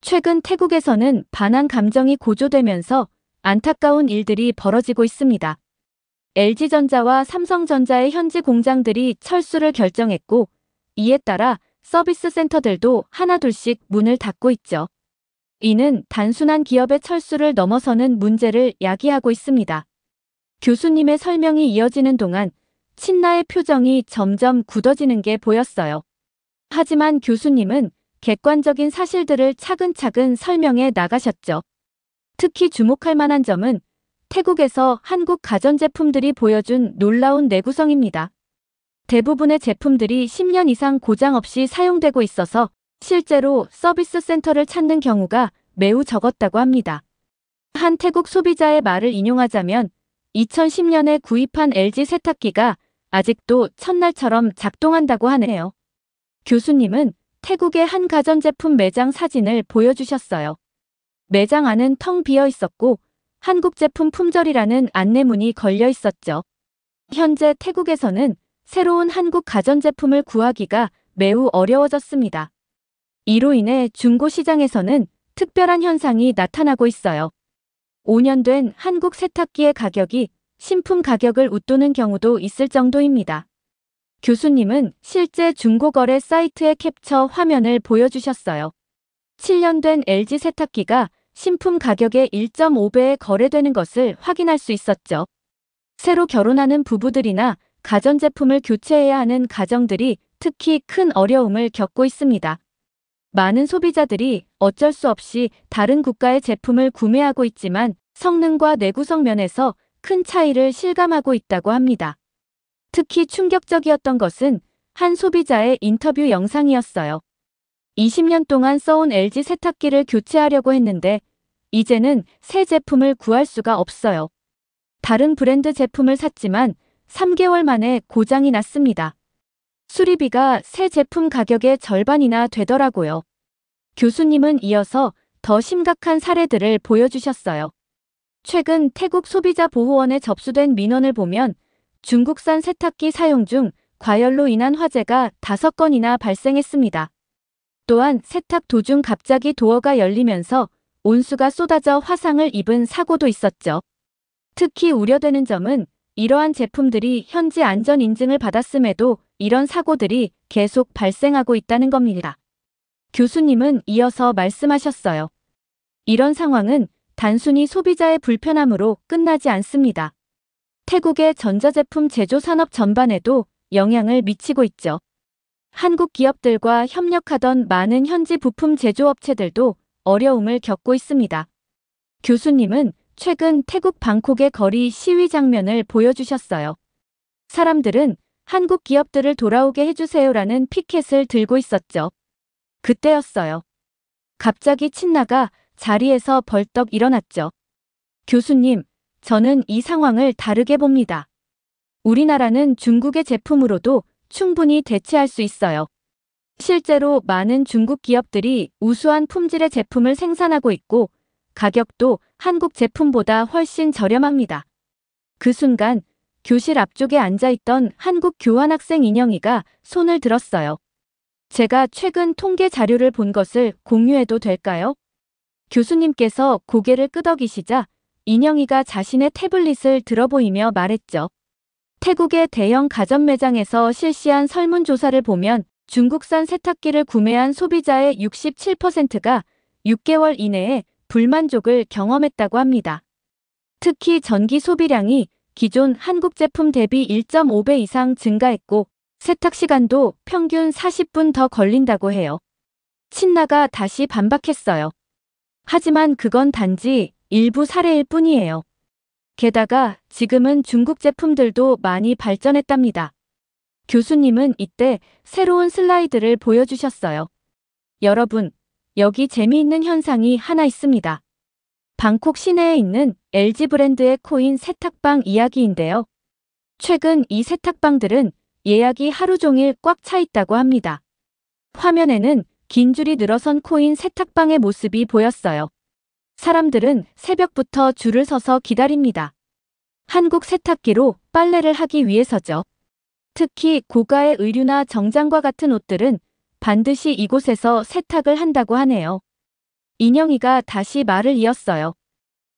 최근 태국에서는 반한 감정이 고조되면서 안타까운 일들이 벌어지고 있습니다. LG전자와 삼성전자의 현지 공장들이 철수를 결정했고 이에 따라 서비스 센터들도 하나둘씩 문을 닫고 있죠. 이는 단순한 기업의 철수를 넘어서는 문제를 야기하고 있습니다. 교수님의 설명이 이어지는 동안 친나의 표정이 점점 굳어지는 게 보였어요. 하지만 교수님은 객관적인 사실들을 차근차근 설명해 나가셨죠. 특히 주목할 만한 점은 태국에서 한국 가전제품들이 보여준 놀라운 내구성입니다. 대부분의 제품들이 10년 이상 고장 없이 사용되고 있어서 실제로 서비스 센터를 찾는 경우가 매우 적었다고 합니다. 한 태국 소비자의 말을 인용하자면 2010년에 구입한 LG 세탁기가 아직도 첫날처럼 작동한다고 하네요. 교수님은 태국의 한 가전제품 매장 사진을 보여주셨어요. 매장 안은 텅 비어 있었고 한국 제품 품절이라는 안내문이 걸려 있었죠. 현재 태국에서는 새로운 한국 가전제품을 구하기가 매우 어려워졌습니다. 이로 인해 중고 시장에서는 특별한 현상이 나타나고 있어요. 5년 된 한국 세탁기의 가격이 신품 가격을 웃도는 경우도 있을 정도입니다. 교수님은 실제 중고거래 사이트의 캡처 화면을 보여주셨어요. 7년 된 LG 세탁기가 신품 가격의 1.5배에 거래되는 것을 확인할 수 있었죠. 새로 결혼하는 부부들이나 가전제품을 교체해야 하는 가정들이 특히 큰 어려움을 겪고 있습니다. 많은 소비자들이 어쩔 수 없이 다른 국가의 제품을 구매하고 있지만 성능과 내구성 면에서 큰 차이를 실감하고 있다고 합니다. 특히 충격적이었던 것은 한 소비자의 인터뷰 영상이었어요. 20년 동안 써온 LG 세탁기를 교체하려고 했는데 이제는 새 제품을 구할 수가 없어요. 다른 브랜드 제품을 샀지만 3개월 만에 고장이 났습니다. 수리비가 새 제품 가격의 절반이나 되더라고요. 교수님은 이어서 더 심각한 사례들을 보여주셨어요. 최근 태국 소비자보호원에 접수된 민원을 보면 중국산 세탁기 사용 중 과열로 인한 화재가 5건이나 발생했습니다. 또한 세탁 도중 갑자기 도어가 열리면서 온수가 쏟아져 화상을 입은 사고도 있었죠. 특히 우려되는 점은 이러한 제품들이 현지 안전 인증을 받았음에도 이런 사고들이 계속 발생하고 있다는 겁니다. 교수님은 이어서 말씀하셨어요. 이런 상황은 단순히 소비자의 불편함으로 끝나지 않습니다. 태국의 전자제품 제조 산업 전반에도 영향을 미치고 있죠. 한국 기업들과 협력하던 많은 현지 부품 제조업체들도 어려움을 겪고 있습니다. 교수님은 최근 태국 방콕의 거리 시위 장면을 보여주셨어요. 사람들은 한국 기업들을 돌아오게 해주세요라는 피켓을 들고 있었죠. 그때였어요. 갑자기 친나가 자리에서 벌떡 일어났죠. 교수님, 저는 이 상황을 다르게 봅니다. 우리나라는 중국의 제품으로도 충분히 대체할 수 있어요. 실제로 많은 중국 기업들이 우수한 품질의 제품을 생산하고 있고 가격도 한국 제품보다 훨씬 저렴합니다. 그 순간 교실 앞쪽에 앉아있던 한국 교환학생 인영이가 손을 들었어요. 제가 최근 통계 자료를 본 것을 공유해도 될까요? 교수님께서 고개를 끄덕이시자 인영이가 자신의 태블릿을 들어보이며 말했죠. 태국의 대형 가전 매장에서 실시한 설문조사를 보면 중국산 세탁기를 구매한 소비자의 67%가 6개월 이내에 불만족을 경험했다고 합니다. 특히 전기 소비량이 기존 한국 제품 대비 1.5배 이상 증가했고 세탁 시간도 평균 40분 더 걸린다고 해요. 친나가 다시 반박했어요. 하지만 그건 단지 일부 사례일 뿐이에요. 게다가 지금은 중국 제품들도 많이 발전했답니다. 교수님은 이때 새로운 슬라이드를 보여주셨어요. 여러분, 여기 재미있는 현상이 하나 있습니다. 방콕 시내에 있는 LG 브랜드의 코인 세탁방 이야기인데요. 최근 이 세탁방들은 예약이 하루 종일 꽉 차 있다고 합니다. 화면에는 긴 줄이 늘어선 코인 세탁방의 모습이 보였어요. 사람들은 새벽부터 줄을 서서 기다립니다. 한국 세탁기로 빨래를 하기 위해서죠. 특히 고가의 의류나 정장과 같은 옷들은 반드시 이곳에서 세탁을 한다고 하네요. 인영이가 다시 말을 이었어요.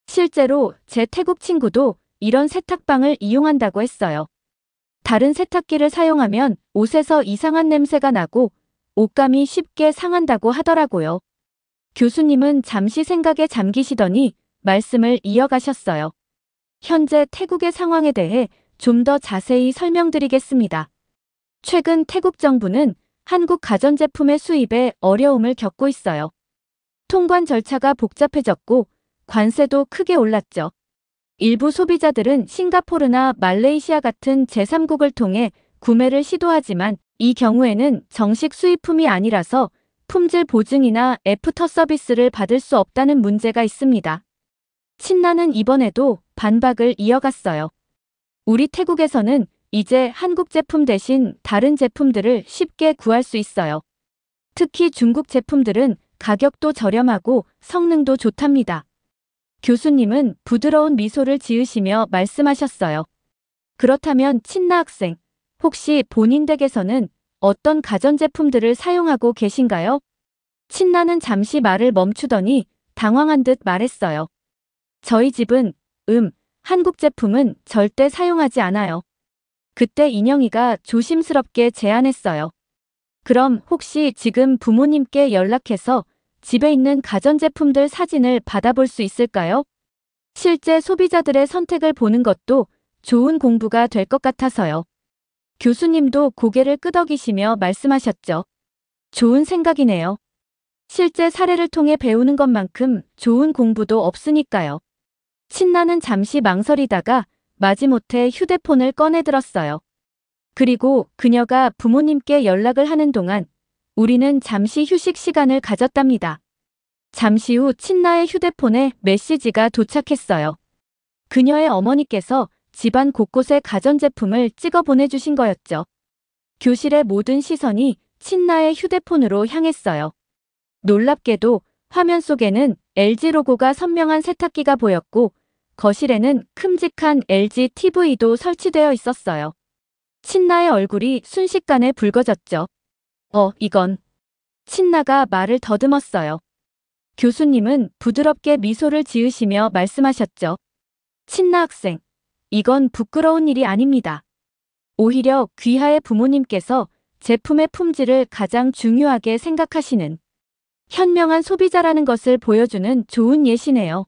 실제로 제 태국 친구도 이런 세탁방을 이용한다고 했어요. 다른 세탁기를 사용하면 옷에서 이상한 냄새가 나고 옷감이 쉽게 상한다고 하더라고요. 교수님은 잠시 생각에 잠기시더니 말씀을 이어가셨어요. 현재 태국의 상황에 대해 좀 더 자세히 설명드리겠습니다. 최근 태국 정부는 한국 가전제품의 수입에 어려움을 겪고 있어요. 통관 절차가 복잡해졌고 관세도 크게 올랐죠. 일부 소비자들은 싱가포르나 말레이시아 같은 제3국을 통해 구매를 시도하지만 이 경우에는 정식 수입품이 아니라서 품질 보증이나 애프터 서비스를 받을 수 없다는 문제가 있습니다. 친나는 이번에도 반박을 이어갔어요. 우리 태국에서는 이제 한국 제품 대신 다른 제품들을 쉽게 구할 수 있어요. 특히 중국 제품들은 가격도 저렴하고 성능도 좋답니다. 교수님은 부드러운 미소를 지으시며 말씀하셨어요. 그렇다면 친나 학생, 혹시 본인 댁에서는 어떤 가전제품들을 사용하고 계신가요? 친나는 잠시 말을 멈추더니 당황한 듯 말했어요. 저희 집은, 한국 제품은 절대 사용하지 않아요. 그때 인영이가 조심스럽게 제안했어요. 그럼 혹시 지금 부모님께 연락해서 집에 있는 가전제품들 사진을 받아볼 수 있을까요? 실제 소비자들의 선택을 보는 것도 좋은 공부가 될 것 같아서요. 교수님도 고개를 끄덕이시며 말씀하셨죠. 좋은 생각이네요. 실제 사례를 통해 배우는 것만큼 좋은 공부도 없으니까요. 친나는 잠시 망설이다가 마지못해 휴대폰을 꺼내들었어요. 그리고 그녀가 부모님께 연락을 하는 동안 우리는 잠시 휴식 시간을 가졌답니다. 잠시 후 친나의 휴대폰에 메시지가 도착했어요. 그녀의 어머니께서 집안 곳곳에 가전제품을 찍어 보내주신 거였죠. 교실의 모든 시선이 친나의 휴대폰으로 향했어요. 놀랍게도 화면 속에는 LG 로고가 선명한 세탁기가 보였고 거실에는 큼직한 LG TV도 설치되어 있었어요. 친나의 얼굴이 순식간에 붉어졌죠. 이건. 친나가 말을 더듬었어요. 교수님은 부드럽게 미소를 지으시며 말씀하셨죠. 친나 학생, 이건 부끄러운 일이 아닙니다. 오히려 귀하의 부모님께서 제품의 품질을 가장 중요하게 생각하시는 현명한 소비자라는 것을 보여주는 좋은 예시네요.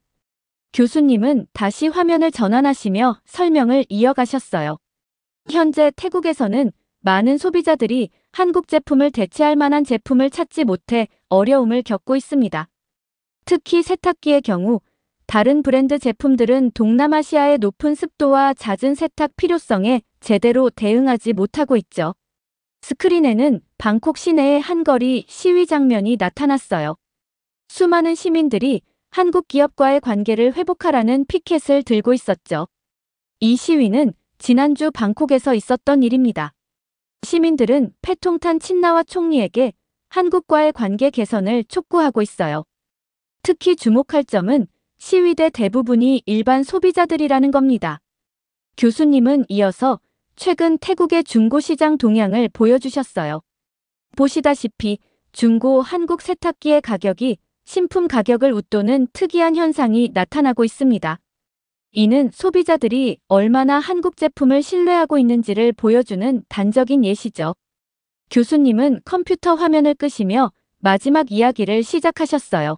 교수님은 다시 화면을 전환하시며 설명을 이어가셨어요. 현재 태국에서는 많은 소비자들이 한국 제품을 대체할 만한 제품을 찾지 못해 어려움을 겪고 있습니다. 특히 세탁기의 경우 다른 브랜드 제품들은 동남아시아의 높은 습도와 잦은 세탁 필요성에 제대로 대응하지 못하고 있죠. 스크린에는 방콕 시내의 한거리 시위 장면이 나타났어요. 수많은 시민들이 한국 기업과의 관계를 회복하라는 피켓을 들고 있었죠. 이 시위는 지난주 방콕에서 있었던 일입니다. 시민들은 패통탄 친나와 총리에게 한국과의 관계 개선을 촉구하고 있어요. 특히 주목할 점은 시위대 대부분이 일반 소비자들이라는 겁니다. 교수님은 이어서 최근 태국의 중고시장 동향을 보여주셨어요. 보시다시피 중고 한국 세탁기의 가격이 신품 가격을 웃도는 특이한 현상이 나타나고 있습니다. 이는 소비자들이 얼마나 한국 제품을 신뢰하고 있는지를 보여주는 단적인 예시죠. 교수님은 컴퓨터 화면을 끄시며 마지막 이야기를 시작하셨어요.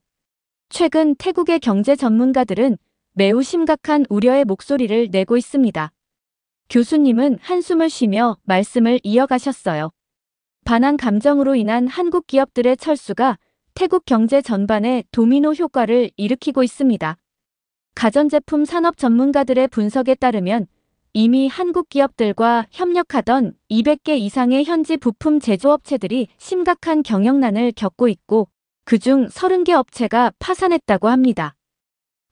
최근 태국의 경제 전문가들은 매우 심각한 우려의 목소리를 내고 있습니다. 교수님은 한숨을 쉬며 말씀을 이어가셨어요. 반한 감정으로 인한 한국 기업들의 철수가 태국 경제 전반에 도미노 효과를 일으키고 있습니다. 가전제품 산업 전문가들의 분석에 따르면 이미 한국 기업들과 협력하던 200개 이상의 현지 부품 제조업체들이 심각한 경영난을 겪고 있고 그중 30개 업체가 파산했다고 합니다.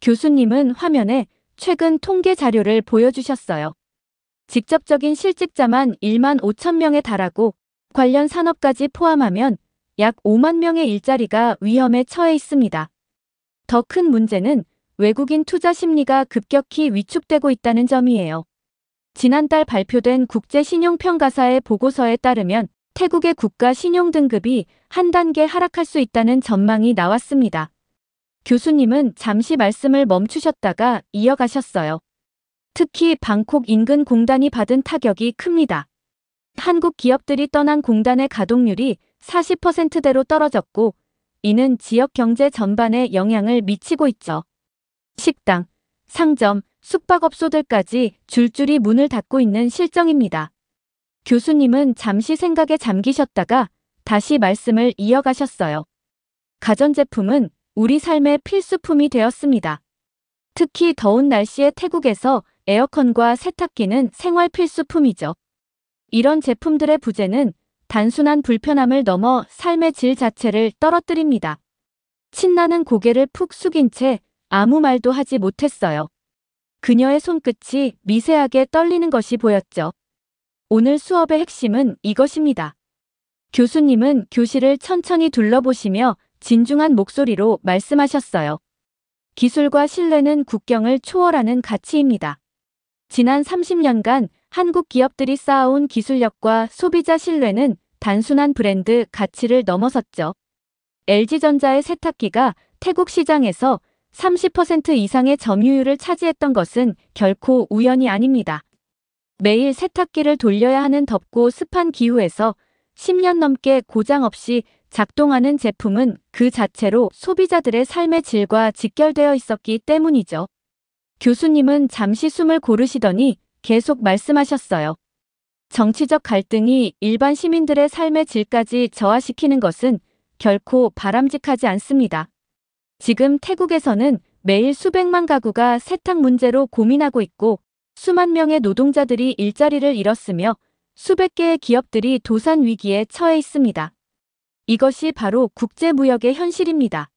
교수님은 화면에 최근 통계 자료를 보여주셨어요. 직접적인 실직자만 1만 5천 명에 달하고 관련 산업까지 포함하면 약 5만 명의 일자리가 위험에 처해 있습니다. 더 큰 문제는 외국인 투자 심리가 급격히 위축되고 있다는 점이에요. 지난달 발표된 국제신용평가사의 보고서에 따르면 태국의 국가 신용 등급이 한 단계 하락할 수 있다는 전망이 나왔습니다. 교수님은 잠시 말씀을 멈추셨다가 이어가셨어요. 특히 방콕 인근 공단이 받은 타격이 큽니다. 한국 기업들이 떠난 공단의 가동률이 40%대로 떨어졌고 이는 지역 경제 전반에 영향을 미치고 있죠. 식당, 상점, 숙박업소들까지 줄줄이 문을 닫고 있는 실정입니다. 교수님은 잠시 생각에 잠기셨다가 다시 말씀을 이어가셨어요. 가전제품은 우리 삶의 필수품이 되었습니다. 특히 더운 날씨의 태국에서 에어컨과 세탁기는 생활 필수품이죠. 이런 제품들의 부재는 단순한 불편함을 넘어 삶의 질 자체를 떨어뜨립니다. 친나는 고개를 푹 숙인 채 아무 말도 하지 못했어요. 그녀의 손끝이 미세하게 떨리는 것이 보였죠. 오늘 수업의 핵심은 이것입니다. 교수님은 교실을 천천히 둘러보시며 진중한 목소리로 말씀하셨어요. 기술과 신뢰는 국경을 초월하는 가치입니다. 지난 30년간 한국 기업들이 쌓아온 기술력과 소비자 신뢰는 단순한 브랜드 가치를 넘어섰죠. LG전자의 세탁기가 태국 시장에서 30% 이상의 점유율을 차지했던 것은 결코 우연이 아닙니다. 매일 세탁기를 돌려야 하는 덥고 습한 기후에서 10년 넘게 고장 없이 작동하는 제품은 그 자체로 소비자들의 삶의 질과 직결되어 있었기 때문이죠. 교수님은 잠시 숨을 고르시더니 계속 말씀하셨어요. 정치적 갈등이 일반 시민들의 삶의 질까지 저하시키는 것은 결코 바람직하지 않습니다. 지금 태국에서는 매일 수백만 가구가 세탁 문제로 고민하고 있고 수만 명의 노동자들이 일자리를 잃었으며 수백 개의 기업들이 도산 위기에 처해 있습니다. 이것이 바로 국제무역의 현실입니다.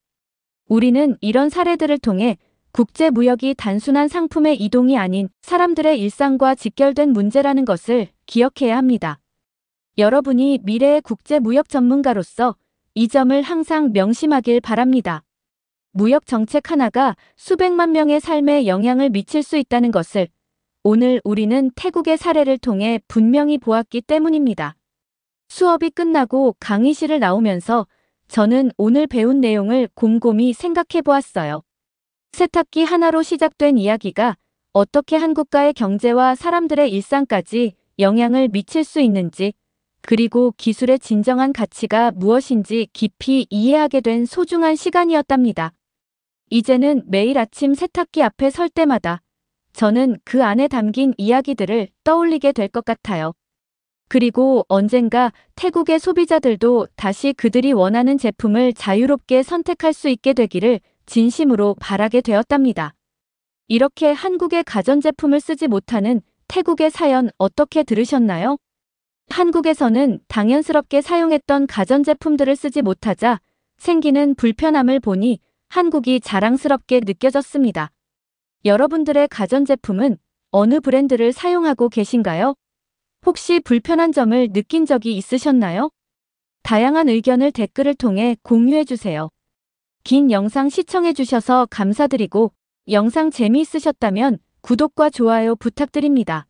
우리는 이런 사례들을 통해 국제무역이 단순한 상품의 이동이 아닌 사람들의 일상과 직결된 문제라는 것을 기억해야 합니다. 여러분이 미래의 국제무역 전문가로서 이 점을 항상 명심하길 바랍니다. 무역 정책 하나가 수백만 명의 삶에 영향을 미칠 수 있다는 것을 오늘 우리는 태국의 사례를 통해 분명히 보았기 때문입니다. 수업이 끝나고 강의실을 나오면서 저는 오늘 배운 내용을 곰곰이 생각해 보았어요. 세탁기 하나로 시작된 이야기가 어떻게 한국가의 경제와 사람들의 일상까지 영향을 미칠 수 있는지, 그리고 기술의 진정한 가치가 무엇인지 깊이 이해하게 된 소중한 시간이었답니다. 이제는 매일 아침 세탁기 앞에 설 때마다 저는 그 안에 담긴 이야기들을 떠올리게 될 것 같아요. 그리고 언젠가 태국의 소비자들도 다시 그들이 원하는 제품을 자유롭게 선택할 수 있게 되기를 진심으로 바라게 되었답니다. 이렇게 한국의 가전제품을 쓰지 못하는 태국의 사연 어떻게 들으셨나요? 한국에서는 당연스럽게 사용했던 가전제품들을 쓰지 못하자 생기는 불편함을 보니 한국이 자랑스럽게 느껴졌습니다. 여러분들의 가전제품은 어느 브랜드를 사용하고 계신가요? 혹시 불편한 점을 느낀 적이 있으셨나요? 다양한 의견을 댓글을 통해 공유해주세요. 긴 영상 시청해주셔서 감사드리고 영상 재미있으셨다면 구독과 좋아요 부탁드립니다.